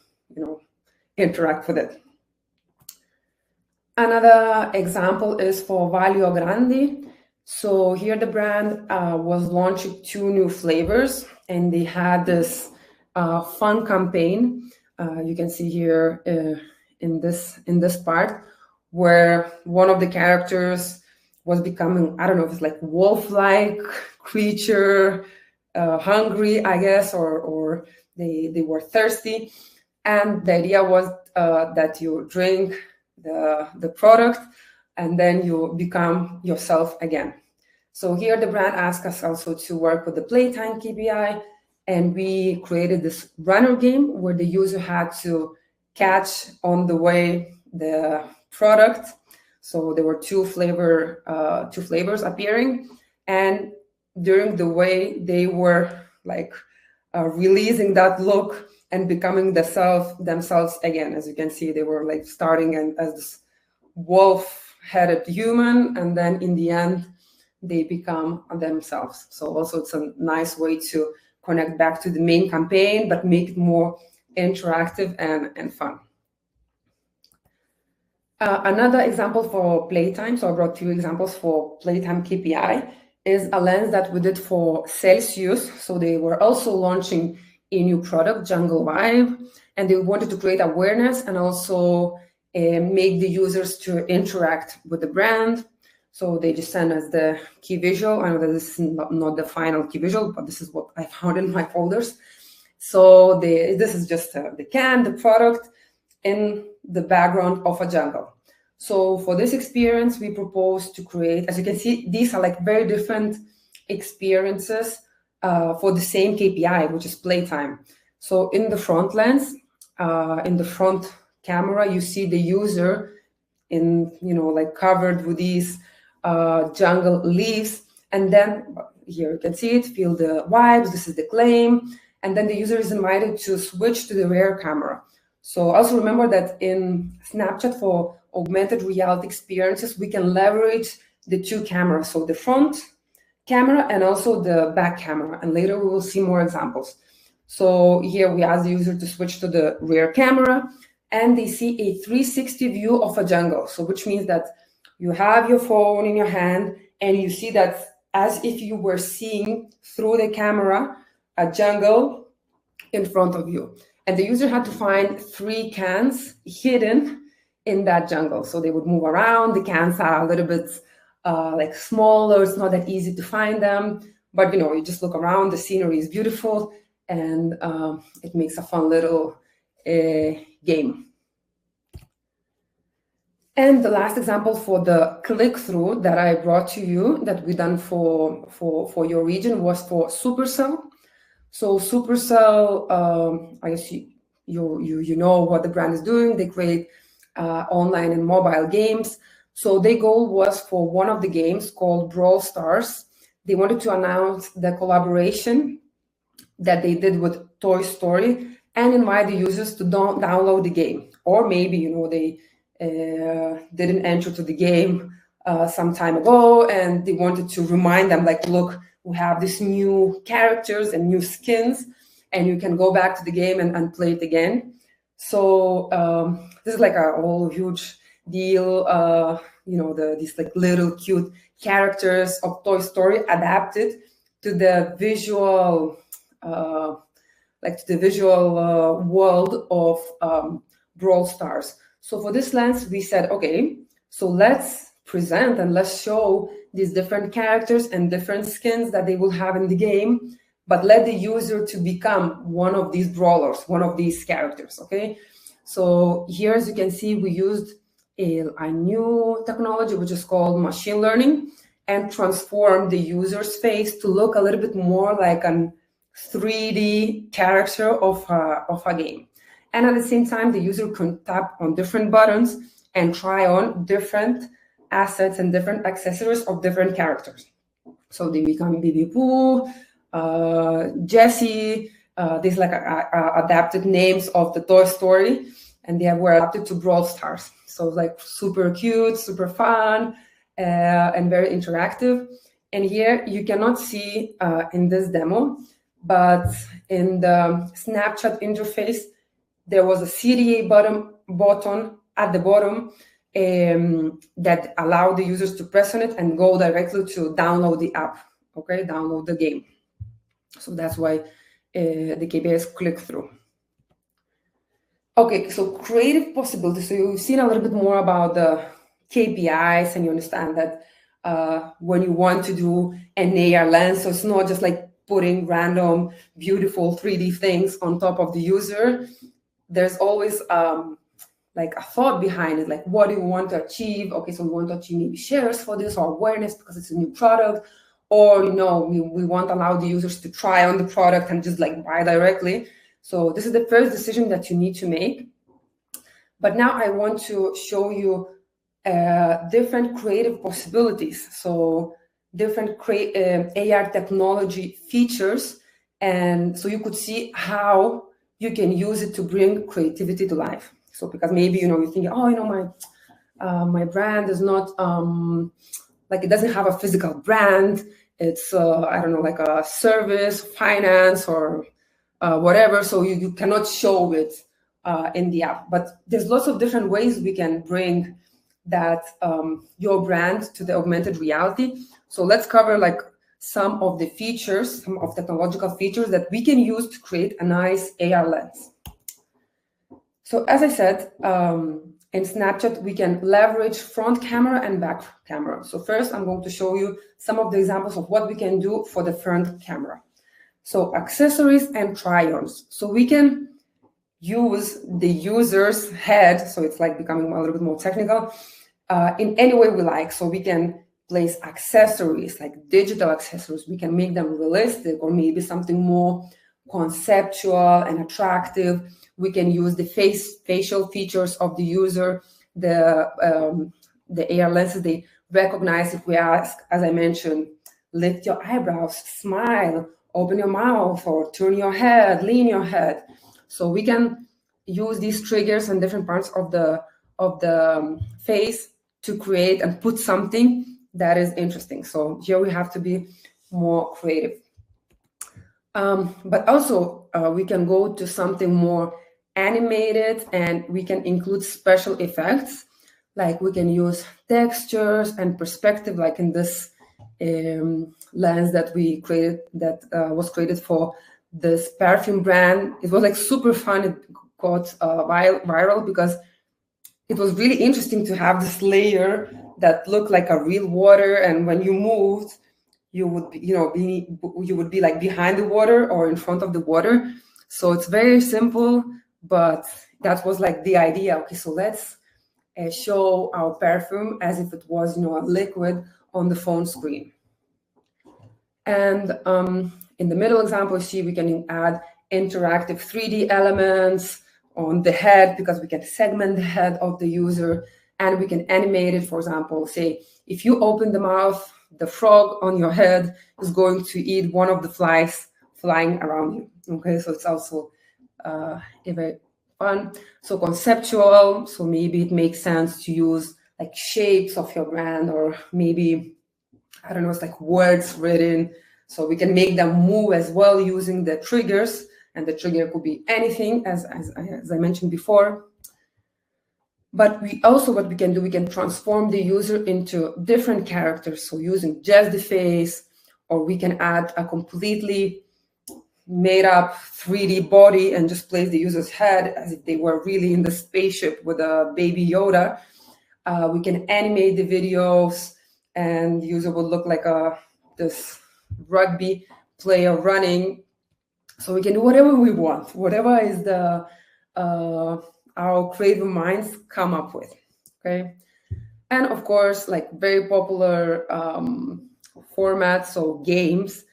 interact with it. Another example is for Valio Grandi. So here the brand was launching 2 new flavors, and they had this fun campaign. You can see here in this part where one of the characters was becoming, I don't know if it's like wolf-like creature, hungry, I guess, or they were thirsty. And the idea was that you drink the product and then you become yourself again. So here the brand asked us also to work with the playtime KPI, and we created this runner game where the user had to catch on the way the product. So there were 2 flavors appearing, and during the way they were like releasing that look and becoming themselves again. As you can see, they were like starting as this wolf-headed human, and then in the end, they become themselves. So also it's a nice way to connect back to the main campaign, but make it more interactive and fun. Another example for playtime, so I brought 2 examples for playtime KPI, is a lens that we did for Celsius. So they were also launching a new product, Jungle Vibe, and they wanted to create awareness and also make the users to interact with the brand. So they just sent us the key visual. I know that this is not the final key visual, but this is what I found in my folders. So this is just the can, the product, in the background of a jungle. So for this experience, we propose to create, as you can see, these are like very different experiences for the same KPI, which is playtime. So in the front lens, in the front camera, you see the user in, like covered with these jungle leaves. And then here you can see it, feel the vibes, this is the claim. And then the user is invited to switch to the rear camera. So also remember that in Snapchat for augmented reality experiences, we can leverage the 2 cameras. So the front camera and also the back camera. And later we will see more examples. So here we ask the user to switch to the rear camera, and they see a 360 view of a jungle. So which means that you have your phone in your hand and you see that as if you were seeing through the camera a jungle in front of you. And the user had to find 3 cans hidden in that jungle. So they would move around. The cans are a little bit like smaller. It's not that easy to find them. But, you just look around. The scenery is beautiful. And it makes a fun little game. And the last example for the click-through that I brought to you that we done for your region was for Supercell. So Supercell, I guess you know what the brand is doing. They create online and mobile games. So their goal was for one of the games called Brawl Stars. They wanted to announce the collaboration that they did with Toy Story and invite the users to download the game. Or maybe, they didn't enter to the game some time ago and they wanted to remind them, like, look, we have these new characters and new skins, and you can go back to the game and play it again. So this is like a whole huge deal. These like little cute characters of Toy Story adapted to the visual, world of Brawl Stars. So for this lens, we said, okay, so let's present and let's show these different characters and different skins that they will have in the game, but let the user to become one of these brawlers, one of these characters, okay? So here, as you can see, we used a new technology, which is called machine learning, and transformed the user's face to look a little bit more like a 3D character of a game. And at the same time, the user can tap on different buttons and try on different assets and different accessories of different characters. So they become Bibi Pooh, Jessie, these like adapted names of the Toy Story, and they were adapted to Brawl Stars. So like super cute, super fun, and very interactive. And here you cannot see in this demo, but in the Snapchat interface, there was a CTA button at the bottom that allowed the users to press on it and go directly to download the app, okay, download the game. So that's why the KPIs click through. Okay, so creative possibilities. So you've seen a little bit more about the KPIs, and you understand that when you want to do an AR lens, so it's not just like putting random, beautiful 3D things on top of the user. There's always like a thought behind it, like what do you want to achieve? Okay, so we want to achieve maybe shares for this or awareness because it's a new product, or we want to allow the users to try on the product and just like buy directly. So this is the first decision that you need to make. But now I want to show you different creative possibilities. So different AR technology features, and so you could see how you can use it to bring creativity to life. So because maybe you're thinking, my brand is not like it doesn't have a physical brand. It's like a service, finance, or whatever. So you cannot show it in the app. But there's lots of different ways we can bring that your brand to the augmented reality. So let's cover like some of the features, some of technological features that we can use to create a nice AR lens. So as I said, in Snapchat, we can leverage front camera and back camera. So first, I'm going to show you some of the examples of what we can do for the front camera. So accessories and try-ons. So we can use the user's head, so it's like becoming a little bit more technical, in any way we like. So we can place accessories, like digital accessories. We can make them realistic or maybe something more conceptual and attractive. We can use the facial features of the user. The AR lenses, they recognize if we ask, as I mentioned, lift your eyebrows, smile, open your mouth, or turn your head, lean your head. So we can use these triggers and different parts of the face to create and put something that is interesting. So here we have to be more creative. But also we can go to something more animated, and we can include special effects. Like we can use textures and perspective, like in this lens that we created, that was created for this perfume brand. It was like super fun. It got viral because it was really interesting to have this layer that looked like a real water, and when you moved, you would be like behind the water or in front of the water. So it's very simple, but that was like the idea. Okay, so let's show our perfume as if it was, a liquid on the phone screen. And in the middle example, you see we can add interactive 3D elements on the head, because we can segment the head of the user, and we can animate it. For example, say if you open the mouth, the frog on your head is going to eat one of the flies flying around you. Okay, so it's also very fun. So conceptual, so maybe it makes sense to use like shapes of your brand, or maybe, I don't know, it's like words written. So we can make them move as well using the triggers, and the trigger could be anything, as I mentioned before. But what we can do, we can transform the user into different characters. So using just the face, or we can add a completely made up 3D body and just place the user's head as if they were really in the spaceship with a baby Yoda. We can animate the videos. and the user would look like this rugby player running. So we can do whatever we want, whatever is the our creative minds come up with. Okay, and of course, like very popular formats, so games.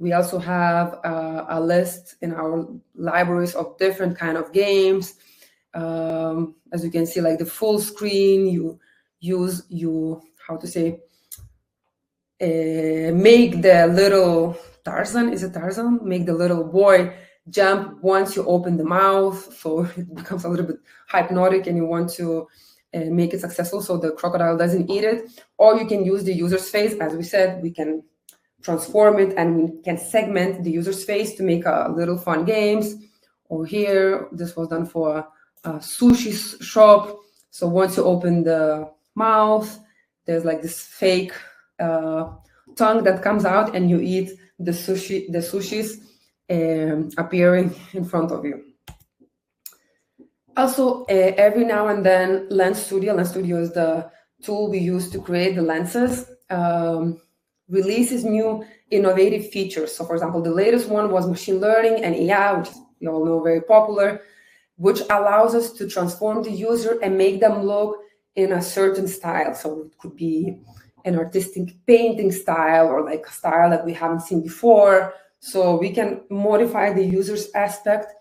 We also have a list in our libraries of different kind of games. As you can see, like the full screen, make the little Tarzan, is it Tarzan? Make the little boy jump once you open the mouth, so it becomes a little bit hypnotic and you want to make it successful so the crocodile doesn't eat it. Or you can use the user's face. As we said, we can transform it and we can segment the user's face to make a little fun games. Or here, this was done for a sushi shop. So once you open the mouth, there's like this fake tongue that comes out and you eat the sushis appearing in front of you. Also, every now and then, Lens Studio is the tool we use to create the lenses, releases new innovative features. So for example, the latest one was machine learning and AI, which you all know very popular, which allows us to transform the user and make them look in a certain style. So it could be an artistic painting style or like a style that we haven't seen before. So we can modify the user's aspect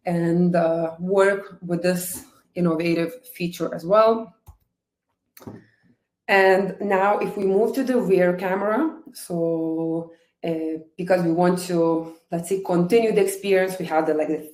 and work with this innovative feature as well. And now if we move to the rear camera, so because we want to, let's say, continue the experience, we have the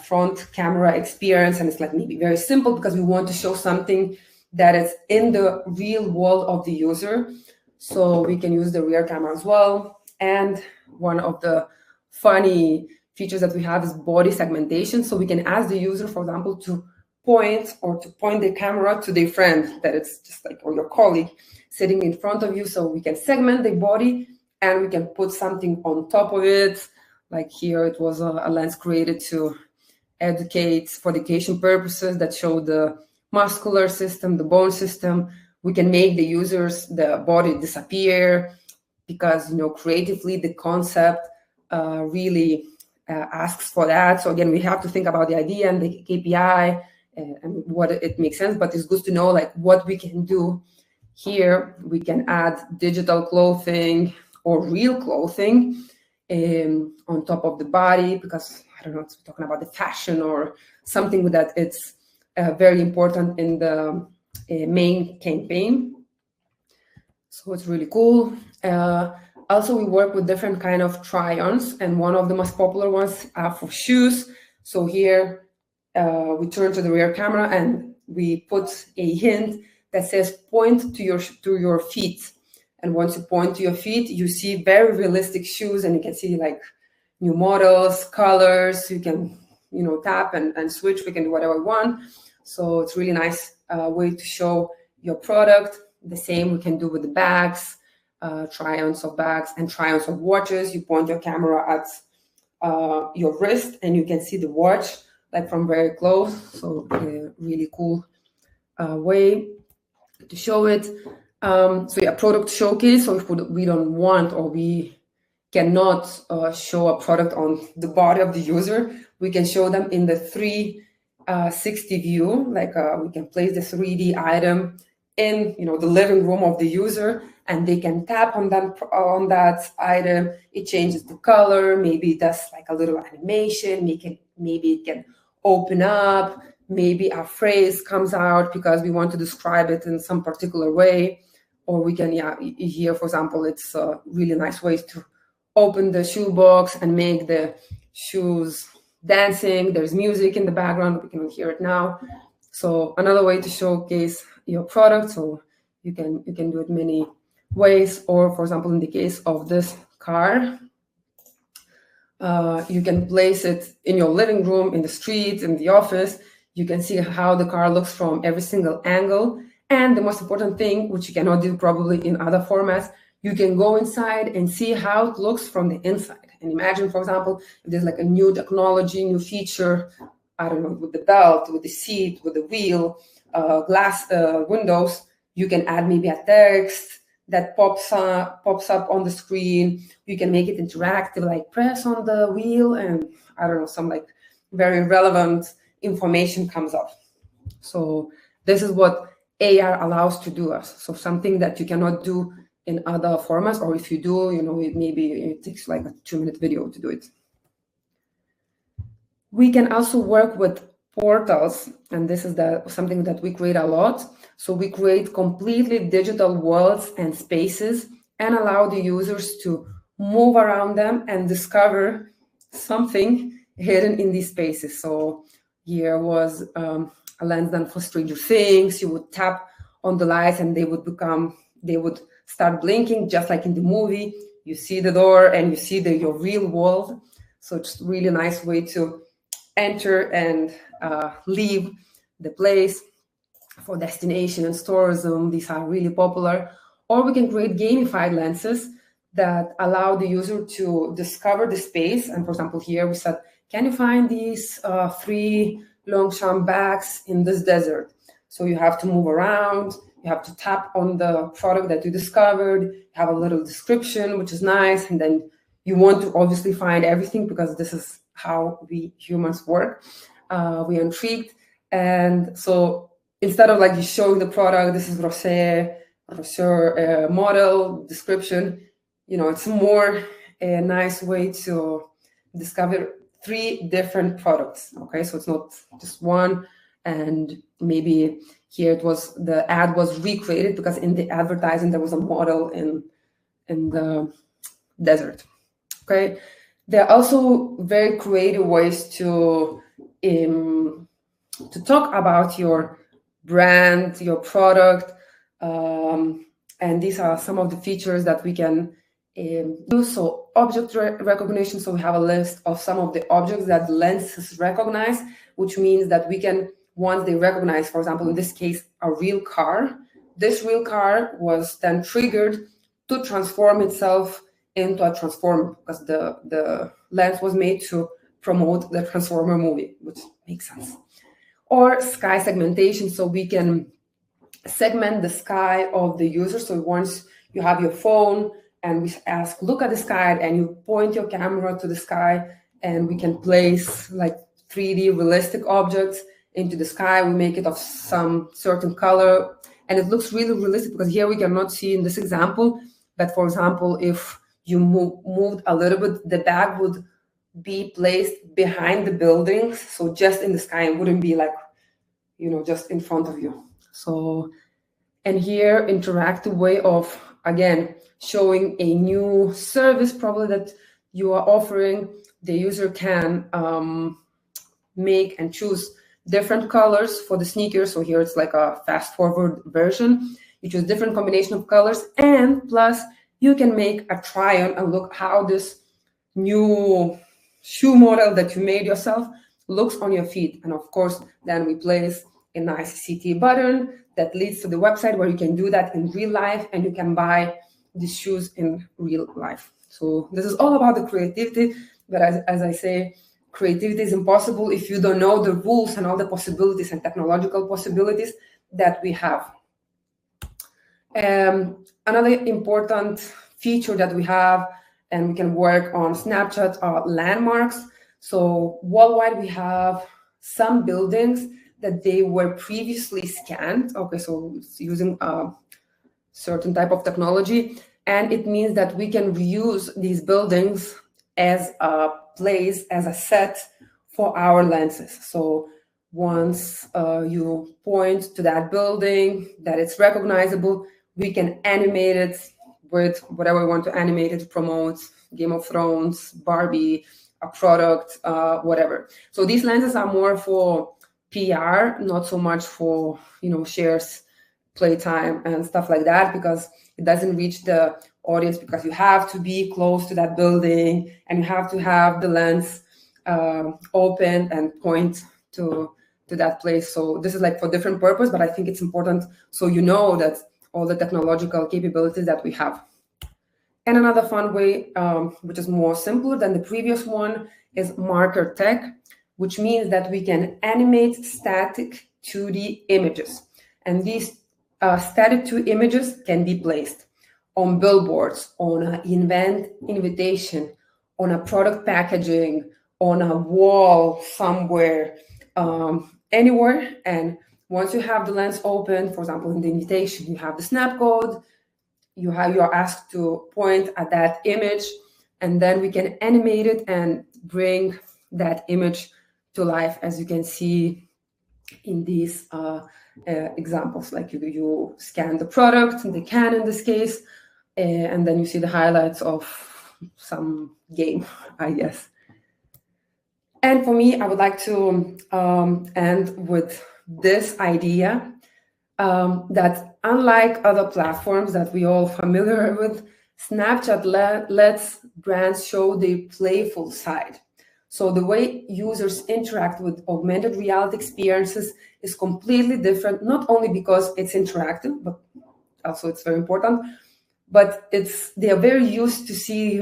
front camera experience, and it's like maybe very simple because we want to show something that is in the real world of the user. So we can use the rear camera as well. And one of the funny features that we have is body segmentation. So we can ask the user, for example, to point the camera to their friend that it's just like, or your colleague sitting in front of you. So we can segment the body and we can put something on top of it. Like here, it was a lens created to educate for education purposes that show the muscular system, the bone system. We can make the body disappear because, creatively the concept really asks for that. So again, we have to think about the idea and the KPI and what it makes sense, but it's good to know like what we can do here. We can add digital clothing or real clothing on top of the body, because I don't know, it's talking about the fashion or something with that. It's very important in the main campaign. So it's really cool. Also, we work with different kind of try-ons, and one of the most popular ones are for shoes. So here we turn to the rear camera and we put a hint that says point to your feet. And once you point to your feet, you see very realistic shoes, and you can see like new models, colors. You can tap and switch. We can do whatever we want. So it's really nice way to show your product. The same we can do with the bags, try-ons of bags and try-ons of watches. You point your camera at your wrist and you can see the watch like from very close. So really cool way to show it. Product showcase. So if we don't want or we cannot show a product on the body of the user, we can show them in the 360 view. Like we can place the 3D item in the living room of the user, and they can tap on that item. It changes the color. Maybe it does like a little animation. Maybe it can open up. Maybe a phrase comes out because we want to describe it in some particular way. Or we can, here, for example, it's a really nice way to open the shoebox and make the shoes dancing. There's music in the background. We can hear it now. So another way to showcase your product. So you can do it many ways. Or, for example, in the case of this car, you can place it in your living room, in the street, in the office. You can see how the car looks from every single angle. And the most important thing, which you cannot do probably in other formats, you can go inside and see how it looks from the inside. And imagine, for example, if there's like a new technology, new feature, I don't know, with the belt, with the seat, with the wheel, glass windows, you can add maybe a text that pops up on the screen. You can make it interactive, like press on the wheel and I don't know, some like very relevant information comes up. So this is what AR allows to do us. So something that you cannot do in other formats, or if you do, it takes like a 2-minute video to do it. We can also work with portals, and this is something that we create a lot. So we create completely digital worlds and spaces and allow the users to move around them and discover something hidden in these spaces. So here was a lens done for Stranger Things. You would tap on the lights and they would start blinking just like in the movie. You see the door and you see your real world. So it's really a nice way to enter and leave the place. For destination and tourism, these are really popular. Or we can create gamified lenses that allow the user to discover the space. And for example, here we said, can you find these 3 Longchamp bags in this desert? So you have to move around, you have to tap on the product that you discovered, you have a little description, which is nice. And then you want to obviously find everything because this is how we humans work. We are intrigued. And so instead of like you showing the product, this is Rocher model description, it's more a nice way to discover 3 different products. Okay, so it's not just one. And maybe here the ad was recreated because in the advertising there was a model in the desert. Okay, there are also very creative ways to talk about your brand, your product, and these are some of the features that we can use. So object recognition, so we have a list of some of the objects that lenses recognize, which means that we can, once they recognize, for example, in this case, a real car, this real car was then triggered to transform itself into a transformer because the lens was made to promote the Transformer movie, which makes sense. Or sky segmentation, so we can segment the sky of the user. So once you have your phone and we ask, look at the sky, and you point your camera to the sky, and we can place like 3D realistic objects into the sky. We make it of some certain color, and it looks really realistic because here we cannot see in this example, but for example, if you moved a little bit, the bag would be placed behind the buildings, so just in the sky, it wouldn't be like, just in front of you. So, and here, interactive way of, again, showing a new service probably that you are offering. The user can make and choose different colors for the sneakers. So here it's like a fast forward version. You choose different combination of colors, and plus you can make a try on and look how this new shoe model that you made yourself looks on your feet. And of course, then we place a nice CT button that leads to the website where you can do that in real life, and you can buy these shoes in real life. So this is all about the creativity, but as I say, creativity is impossible if you don't know the rules and all the possibilities and technological possibilities that we have. Another important feature that we have, and we can work on Snapchat, are landmarks. So worldwide, we have some buildings that they were previously scanned. Okay, so it's using a certain type of technology, and it means that we can reuse these buildings as a place, as a set for our lenses. So once you point to that building, that it's recognizable, we can animate it with whatever we want to animate it, promote Game of Thrones, Barbie, a product, whatever. So these lenses are more for PR, not so much for, shares, playtime and stuff like that, because it doesn't reach the audience, because you have to be close to that building and you have to have the lens open and point to that place. So this is like for different purpose, but I think it's important so you know that all the technological capabilities that we have. And another fun way, which is more simpler than the previous one, is marker tech, which means that we can animate static 2D images. And these static 2D images can be placed on billboards, on an event invitation, on a product packaging, on a wall somewhere, anywhere. And once you have the lens open, for example, in the invitation, you have the snap code, you are asked to point at that image, and then we can animate it and bring that image to life, as you can see in these examples. Like you scan the product, the can in this case, and then you see the highlights of some game, I guess. And for me, I would like to end with this idea that unlike other platforms that we all familiar with, Snapchat lets brands show their playful side. So the way users interact with augmented reality experiences is completely different, not only because it's interactive, but also it's very important, but they are very used to see,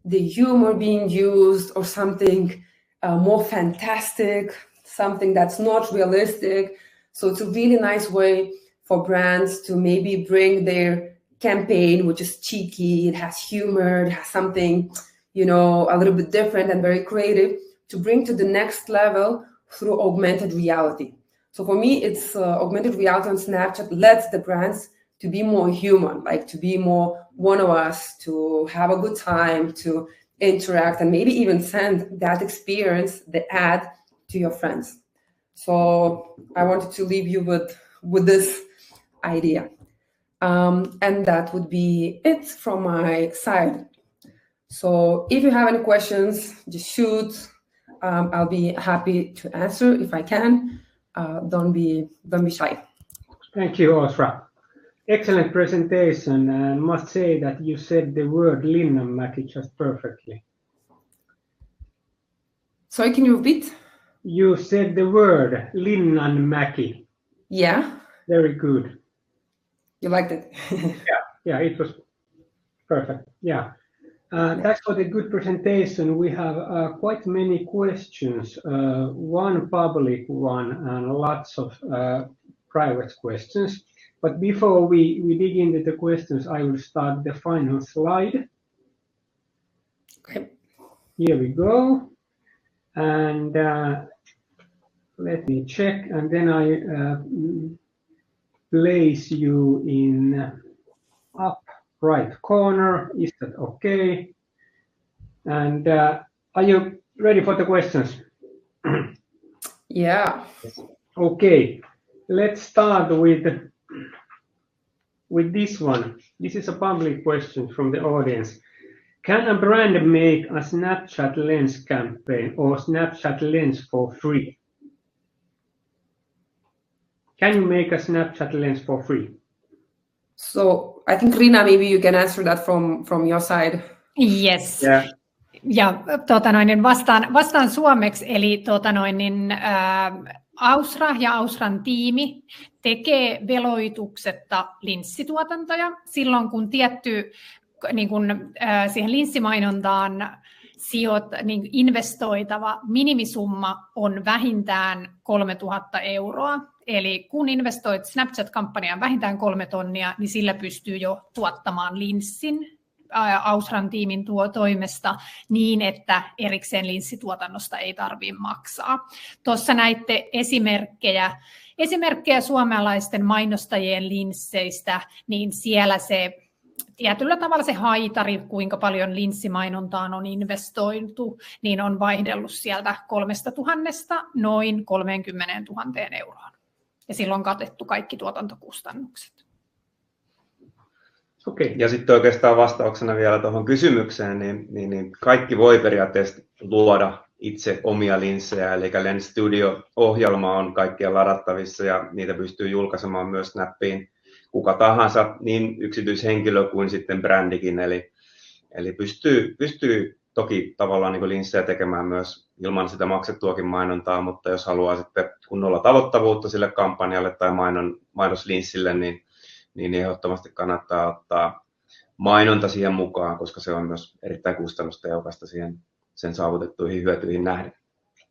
the humor being used or something more fantastic, something that's not realistic. So it's a really nice way for brands to maybe bring their campaign, which is cheeky, it has humor, it has something, a little bit different and very creative, to bring to the next level through augmented reality. So for me, it's augmented reality on Snapchat lets the brands to be more human, like to be more one of us, to have a good time, to interact, and maybe even send that experience, the ad, to your friends. So I wanted to leave you with this idea. And that would be it from my side. So if you have any questions, just shoot. I'll be happy to answer if I can. Don't be shy. Thank you, Osra. Excellent presentation, and must say that you said the word Linnanmäki just perfectly. Sorry, can you repeat? You said the word Linnanmäki. Yeah. Very good. You liked it? Yeah, it was perfect. Yeah. Thanks for the good presentation. We have quite many questions, one public one and lots of private questions. But before we dig into the questions, I will start the final slide. Okay. Here we go. And let me check, and then I place you in up right corner. Is that okay? And are you ready for the questions? Yeah. Okay. Let's start with this one. This is a public question from the audience. Can a brand make a Snapchat Lens campaign or Snapchat Lens for free? Can you make a Snapchat Lens for free? So I think Riina, maybe you can answer that from your side. Yes. Yeah. Ja vastaan suomeksi, eli Ausra ja Ausran tiimi tekee veloituksetta linssituotantoja silloin, kun tietty siihen linssimainontaan investoitava minimisumma on vähintään 3 000 €. Eli kun investoit Snapchat-kampanjaan vähintään 3 tonnia, niin sillä pystyy jo tuottamaan linssin Ausran tiimin toimesta niin, että erikseen linssituotannosta ei tarvitse maksaa. Tuossa näitte esimerkkejä suomalaisten mainostajien linsseistä, niin siellä se tietyllä tavalla se haitari, kuinka paljon linssimainontaan on investoitu, niin on vaihdellut sieltä 3 000 noin 30 000 €. Ja silloin on katettu kaikki tuotantokustannukset. Okei. Ja sitten oikeastaan vastauksena vielä tuohon kysymykseen, niin kaikki voi periaatteessa luoda itse omia linssejä, eli Lens Studio-ohjelma on kaikkien ladattavissa ja niitä pystyy julkaisemaan myös Snappiin kuka tahansa, niin yksityishenkilö kuin sitten brändikin, eli pystyy toki tavallaan niin linssejä tekemään myös ilman sitä maksettuakin mainontaa, mutta jos haluaa sitten kunnolla tavoittavuutta sille kampanjalle tai mainoslinssille, niin ehdottomasti kannattaa ottaa mainonta siihen mukaan, koska se on myös erittäin kustannustehokasta sen saavutettuihin hyötyihin nähden.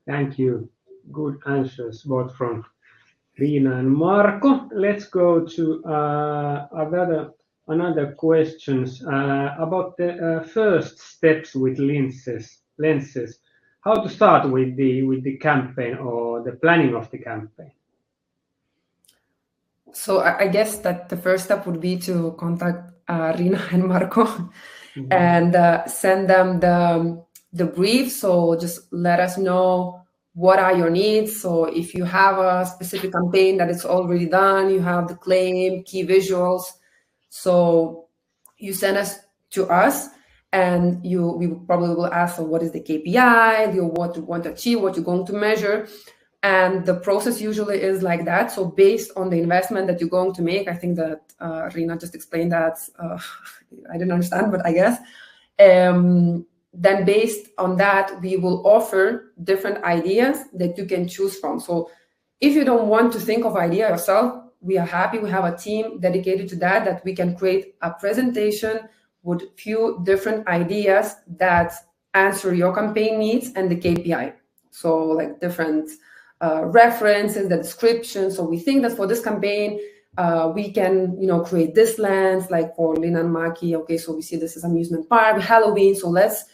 Thank you. Good answers both from Riina and Marko. Let's go to another another questions about the first steps with lenses. How to start with the campaign or the planning of the campaign? So I guess that the first step would be to contact Rina and Marko and send them the brief. So just let us know what are your needs. So if you have a specific campaign that is already done, you have the claim, key visuals. So you send us to us, and we probably will ask, so what is the KPI, what you want to achieve, what you're going to measure. And the process usually is like that. So based on the investment that you're going to make, I think that Rina just explained that. I didn't understand, but I guess. Then based on that, we will offer different ideas that you can choose from. So if you don't want to think of idea yourself, we are happy. We have a team dedicated to that we can create a presentation with few different ideas that answer your campaign needs and the KPI. So like different references, the description. So we think that for this campaign, we can, create this lens, like for Lina and Maki. Okay, so we see this as amusement park, Halloween. So let's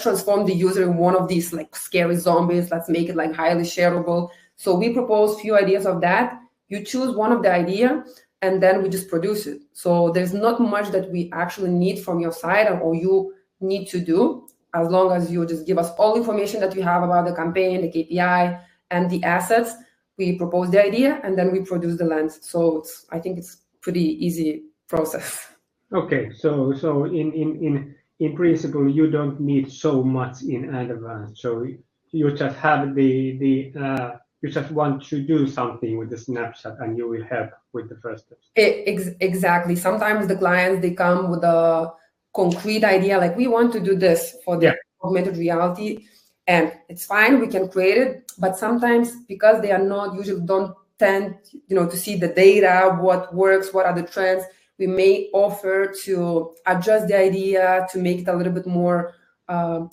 transform the user in one of these like scary zombies. Let's make it like highly shareable. So we propose few ideas of that. You choose one of the idea, and then we just produce it. So there's not much that we actually need from your side or you need to do, as long as you just give us all information that you have about the campaign, the KPI, and the assets. We propose the idea, and then we produce the lens. So I think it's pretty easy process. Okay, so in principle, you don't need so much in advance. So you just have you just want to do something with the snapshot, and you will help with the first steps. Exactly. Sometimes the clients, they come with a concrete idea, like we want to do this for the augmented reality, and it's fine, we can create it. But sometimes, because they are not usually don't tend, to see the data, what works, what are the trends, we may offer to adjust the idea to make it a little bit more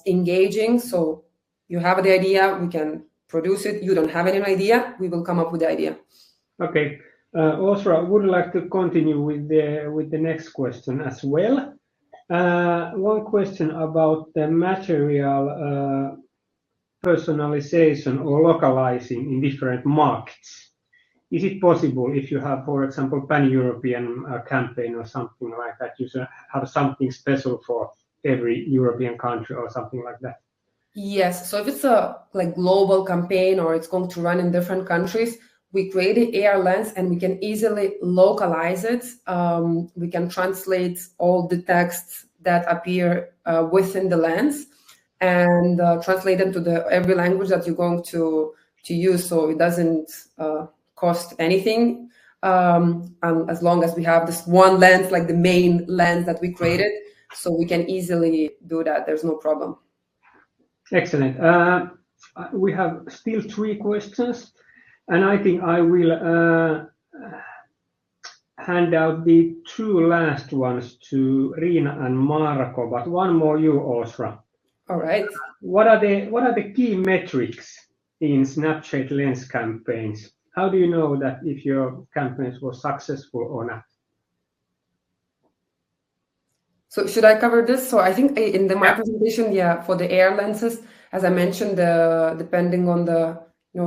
engaging. So you have the idea, we can produce it. You don't have any idea, we will come up with the idea. Okay. Also, I would like to continue with the next question as well. One question about the material personalization or localizing in different markets. Is it possible if you have, for example, pan-European campaign or something like that, you should have something special for every European country or something like that? Yes. So if it's a global campaign or it's going to run in different countries, we create the AR lens and we can easily localize it. We can translate all the texts that appear within the lens and translate them to every language that you're going to use. So it doesn't cost anything. And as long as we have this one lens, like the main lens that we created, so we can easily do that. There's no problem. Excellent. We have still 3 questions, and I think I will hand out the 2 last ones to Rina and Marko, but one more you, Osra. All right. What are the key metrics in Snapchat Lens campaigns? How do you know that if your campaigns were successful or not? So should I cover this? So I think in my presentation, for the AR lenses, as I mentioned, depending on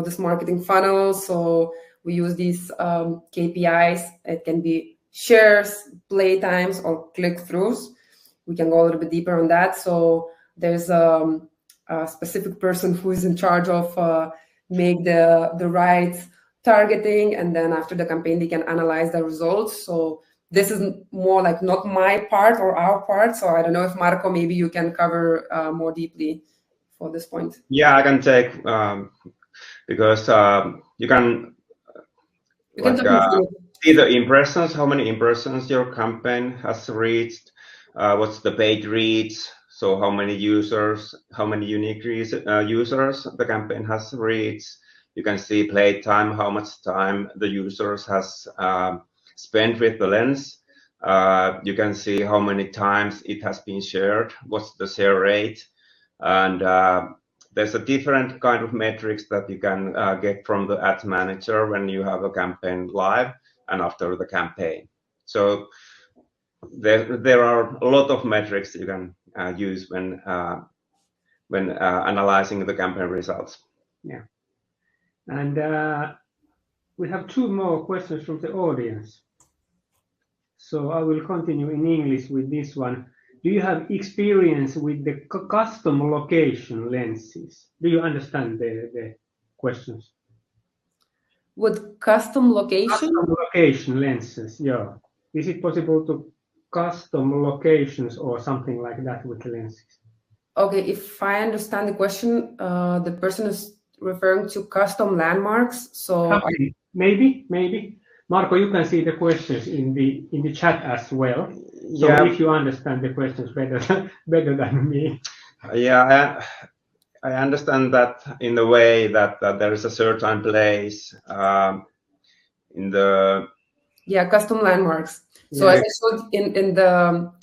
this marketing funnel, so we use these KPIs. It can be shares, play times, or click-throughs. We can go a little bit deeper on that. So there's a specific person who is in charge of make the right targeting, and then after the campaign, they can analyze the results. So this is more like not my part or our part. So I don't know if Marko, maybe you can cover more deeply for this point. Yeah, I can take because you can see the impressions, how many impressions your campaign has reached, what's the paid reach, so how many users, how many unique users the campaign has reached. You can see play time, how much time the users has spent with the lens. You can see how many times it has been shared, what's the share rate, and there's a different kind of metrics that you can get from the ads manager when you have a campaign live and after the campaign. So there are a lot of metrics you can use when analyzing the campaign results. Yeah. And we have 2 more questions from the audience. So I will continue in English with this one. Do you have experience with the custom location lenses? Do you understand the questions? With custom location? Custom location lenses, yeah. Is it possible to custom locations or something like that with the lenses? Okay, if I understand the question, the person is referring to custom landmarks. So okay. Maybe. Marko, you can see the questions in the chat as well. So yeah. If you understand the questions better than me. Yeah, I understand that in the way that there is a certain place in the... Yeah, custom landmarks. So as I showed in the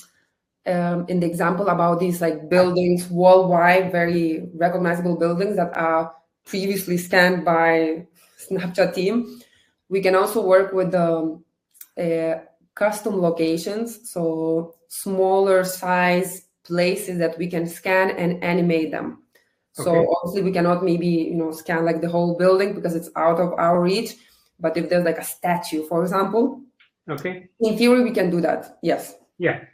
example about these like buildings worldwide, very recognizable buildings that are previously scanned by Snapchat team, we can also work with custom locations, so smaller size places that we can scan and animate them. So obviously we cannot maybe scan like the whole building because it's out of our reach. But if there's like a statue, for example, in theory we can do that. Yes. Yeah.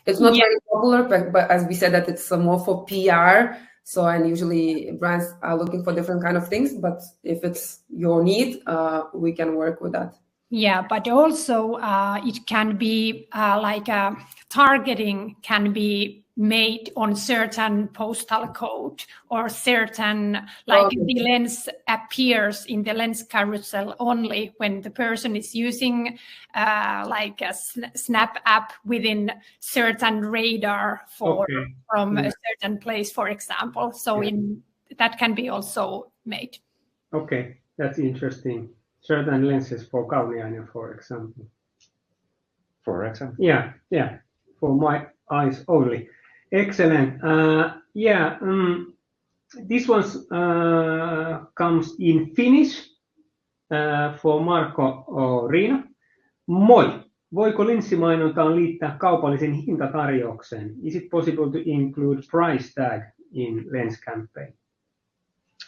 It's not very popular, but as we said, that it's more for PR. So, and usually brands are looking for different kind of things, but if it's your need, we can work with that. Yeah, but also it can be like targeting can be made on certain postal code or certain, like the lens appears in the lens carousel only when the person is using like a Snap app within certain radar from a certain place, for example. So that can be also made. Okay, that's interesting. Certain lenses for Kauniainen, for example. For example? Yeah, for my eyes only. Excellent. This one comes in Finnish for Marko or Riina. Moi! Voiko linssimainontaan liittää kaupallisen hintatarjoukseen? Is it possible to include price tag in lens campaign?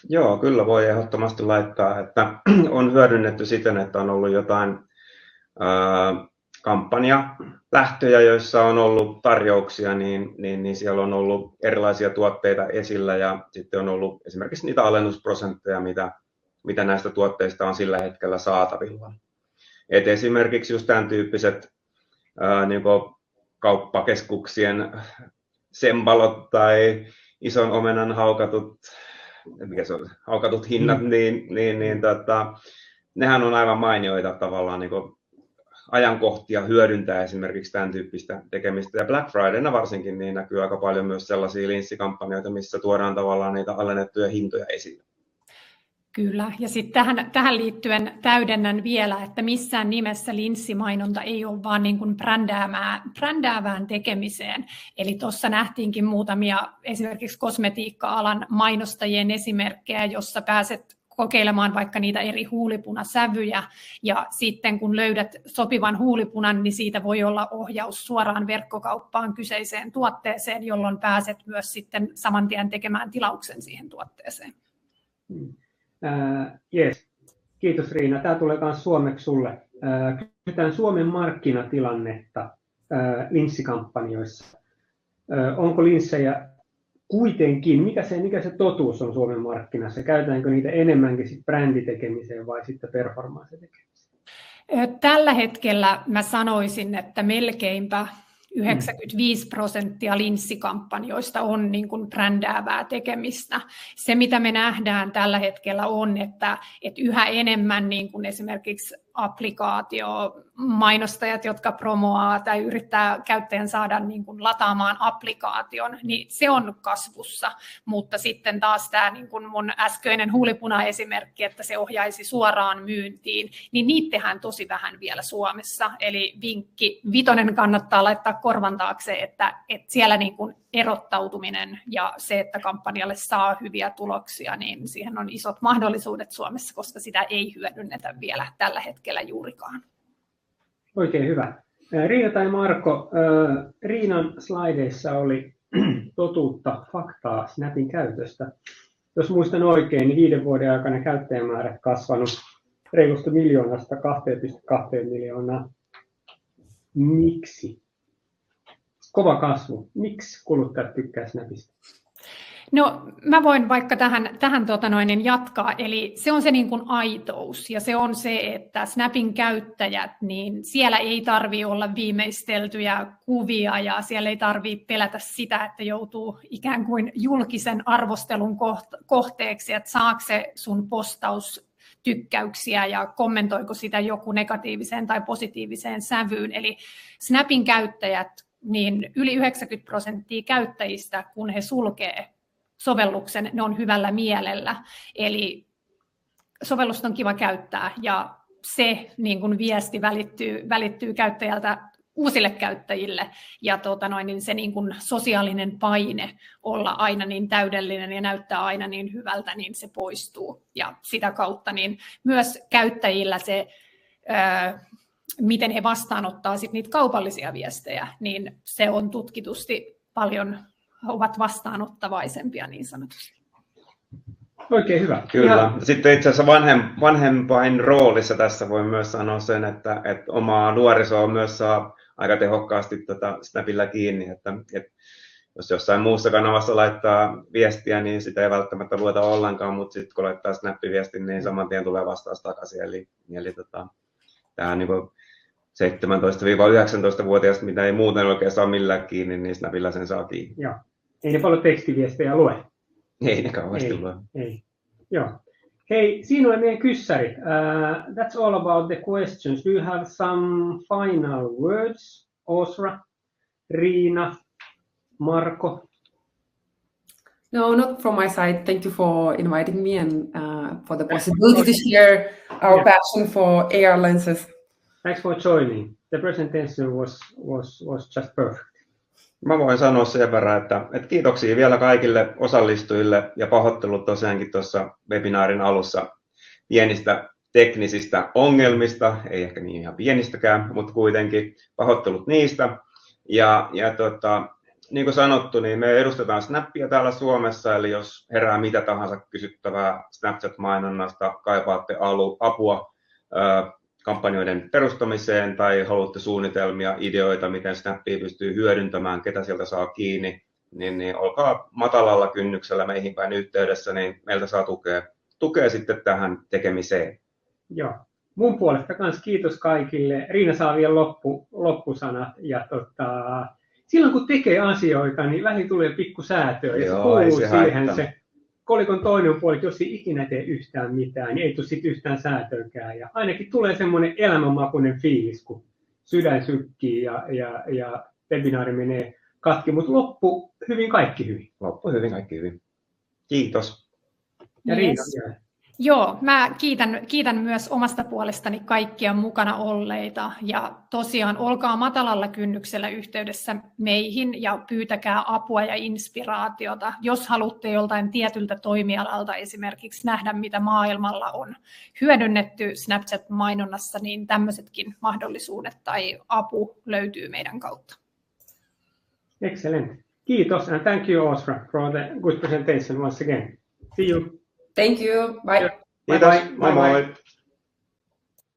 Joo, kyllä voi ehdottomasti laittaa, että on hyödynnetty siten, että on ollut jotain kampanjalähtöjä, joissa on ollut tarjouksia, niin siellä on ollut erilaisia tuotteita esillä ja sitten on ollut esimerkiksi niitä alennusprosentteja, mitä näistä tuotteista on sillä hetkellä saatavilla. Et esimerkiksi just tämän tyyppiset niin kauppakeskuksien sembalot tai ison omenan haukatut hinnat, nehän on aivan mainioita tavallaan niin ajankohtia hyödyntää esimerkiksi tämän tyyppistä tekemistä. Ja Black Fridayna varsinkin niin näkyy aika paljon myös sellaisia linssikampanjoita, missä tuodaan tavallaan niitä alennettuja hintoja esille. Kyllä, ja sitten tähän liittyen täydennän vielä, että missään nimessä linssimainonta ei ole vaan niin kuin brändäävään tekemiseen. Eli tuossa nähtiinkin muutamia esimerkiksi kosmetiikka-alan mainostajien esimerkkejä, jossa pääset kokeilemaan vaikka niitä eri huulipunasävyjä, ja sitten kun löydät sopivan huulipunan, niin siitä voi olla ohjaus suoraan verkkokauppaan kyseiseen tuotteeseen, jolloin pääset myös sitten saman tien tekemään tilauksen siihen tuotteeseen. Yes. Kiitos Riina. Tämä tulee myös suomeksi sulle. Kysytään Suomen markkinatilannetta linssikampanjoissa. Onko linssejä kuitenkin, mikä se totuus on Suomen markkinassa? Käytetäänkö niitä enemmänkin sit bränditekemiseen vai sitten performance-tekemiseen? Tällä hetkellä mä sanoisin, että melkeinpä 95% linssikampanjoista on niin kuin brändäävää tekemistä. Se, mitä me nähdään tällä hetkellä on, että yhä enemmän niin kuin esimerkiksi applikaatiomainostajat, jotka promoaa tai yrittää käyttäjän saada niin kuin lataamaan applikaation, niin se on kasvussa. Mutta sitten taas tämä niin kuin mun äskeinen huulipuna-esimerkki, että se ohjaisi suoraan myyntiin, niin niitä tehdään tosi vähän vielä Suomessa. Eli vinkki 5 kannattaa laittaa korvan taakse, että siellä niin kuin erottautuminen ja se, että kampanjalle saa hyviä tuloksia, niin siihen on isot mahdollisuudet Suomessa, koska sitä ei hyödynnetä vielä tällä hetkellä juurikaan. Oikein hyvä. Riina tai Marko, Riinan slideissa oli totuutta, faktaa Snapin käytöstä. Jos muistan oikein, niin 5 vuoden aikana käyttäjämäärät kasvanut reilusta 1 miljoonasta 2,2 miljoonaa. Miksi? Kova kasvu. Miksi kuluttajat tykkää Snapista? No, mä voin vaikka tähän jatkaa, eli se on se niin kuin aitous, ja se on se, että Snapin käyttäjät, niin siellä ei tarvitse olla viimeisteltyjä kuvia, ja siellä ei tarvitse pelätä sitä, että joutuu ikään kuin julkisen arvostelun kohteeksi, että saako se sun postaus tykkäyksiä ja kommentoiko sitä joku negatiiviseen tai positiiviseen sävyyn. Eli Snapin käyttäjät, niin yli 90% käyttäjistä, kun he sulkee sovelluksen, ne on hyvällä mielellä. Eli sovellusta on kiva käyttää ja se niin kuin viesti välittyy käyttäjältä uusille käyttäjille ja niin se niin kuin sosiaalinen paine olla aina niin täydellinen ja näyttää aina niin hyvältä, niin se poistuu. Ja sitä kautta niin myös käyttäjillä se, miten he vastaanottaa sit niitä kaupallisia viestejä, niin se on tutkitusti paljon ovat vastaanottavaisempia niin sanotusti. Oikein hyvä. Kyllä. Ja Sitten itse asiassa vanhempain roolissa tässä voi myös sanoa sen, että omaa nuorisoa myös saa aika tehokkaasti Snapilla kiinni, että jos jossain muussa kanavassa laittaa viestiä, niin sitä ei välttämättä lueta ollenkaan, mutta sitten kun laittaa Snap-viestin, niin saman tien tulee vastaus takaisin. Eli tämä niin 17-19-vuotiaat, mitä ei muuten oikein saa millään kiinni, niin Snapilla sen saa kiinni. Joo. Ei ne paljon tekstiviestejä lue. Ei ne kauheasti lue. Ei. Joo. Hei, siinä oli meidän kyssärit. That's all about the questions. Do you have some final words, Osra, Riina, Marko? No, not from my side. Thank you for inviting me and for the possibility to share our passion for AR lenses. Thanks for joining. The presentation was just perfect. Mä voin sanoa sen verran, että kiitoksia vielä kaikille osallistujille ja pahoittelut tosiaankin tuossa webinaarin alussa pienistä teknisistä ongelmista, ei ehkä niin ihan pienistäkään, mutta kuitenkin pahoittelut niistä. Ja niin kuin sanottu, niin me edustetaan Snappia täällä Suomessa, eli jos herää mitä tahansa kysyttävää Snapchat-mainonnasta, kaipaatte apua kampanjoiden perustamiseen tai haluatte suunnitelmia, ideoita, miten Snappia pystyy hyödyntämään, ketä sieltä saa kiinni, niin olkaa matalalla kynnyksellä meihin päin yhteydessä, niin meiltä saa tukea sitten tähän tekemiseen. Joo. Mun puolesta myös kiitos kaikille. Riina saa vielä loppusanat. Ja silloin kun tekee asioita, niin väliin tulee pikku säätöä ja se kuuluu siihen se kolikon toinen puoli, jos ei ikinä tee yhtään mitään, niin ei tule sitten yhtään säätöäkään. Ja ainakin tulee semmoinen elämänmakuinen fiilis, kun sydän sykkii ja webinaari menee katki, mutta loppu hyvin, kaikki hyvin. Loppu hyvin, kaikki hyvin. Kiitos. Ja Riina vielä. Joo, mä kiitän myös omasta puolestani kaikkia mukana olleita ja tosiaan olkaa matalalla kynnyksellä yhteydessä meihin ja pyytäkää apua ja inspiraatiota. Jos haluatte joltain tietyltä toimialalta esimerkiksi nähdä, mitä maailmalla on hyödynnetty Snapchat-mainonnassa, niin tämmöisetkin mahdollisuudet tai apu löytyy meidän kautta. Excellent. Kiitos and thank you Osra for the good presentation once again. See you. Thank you. Bye. Kiitos. Moi moi.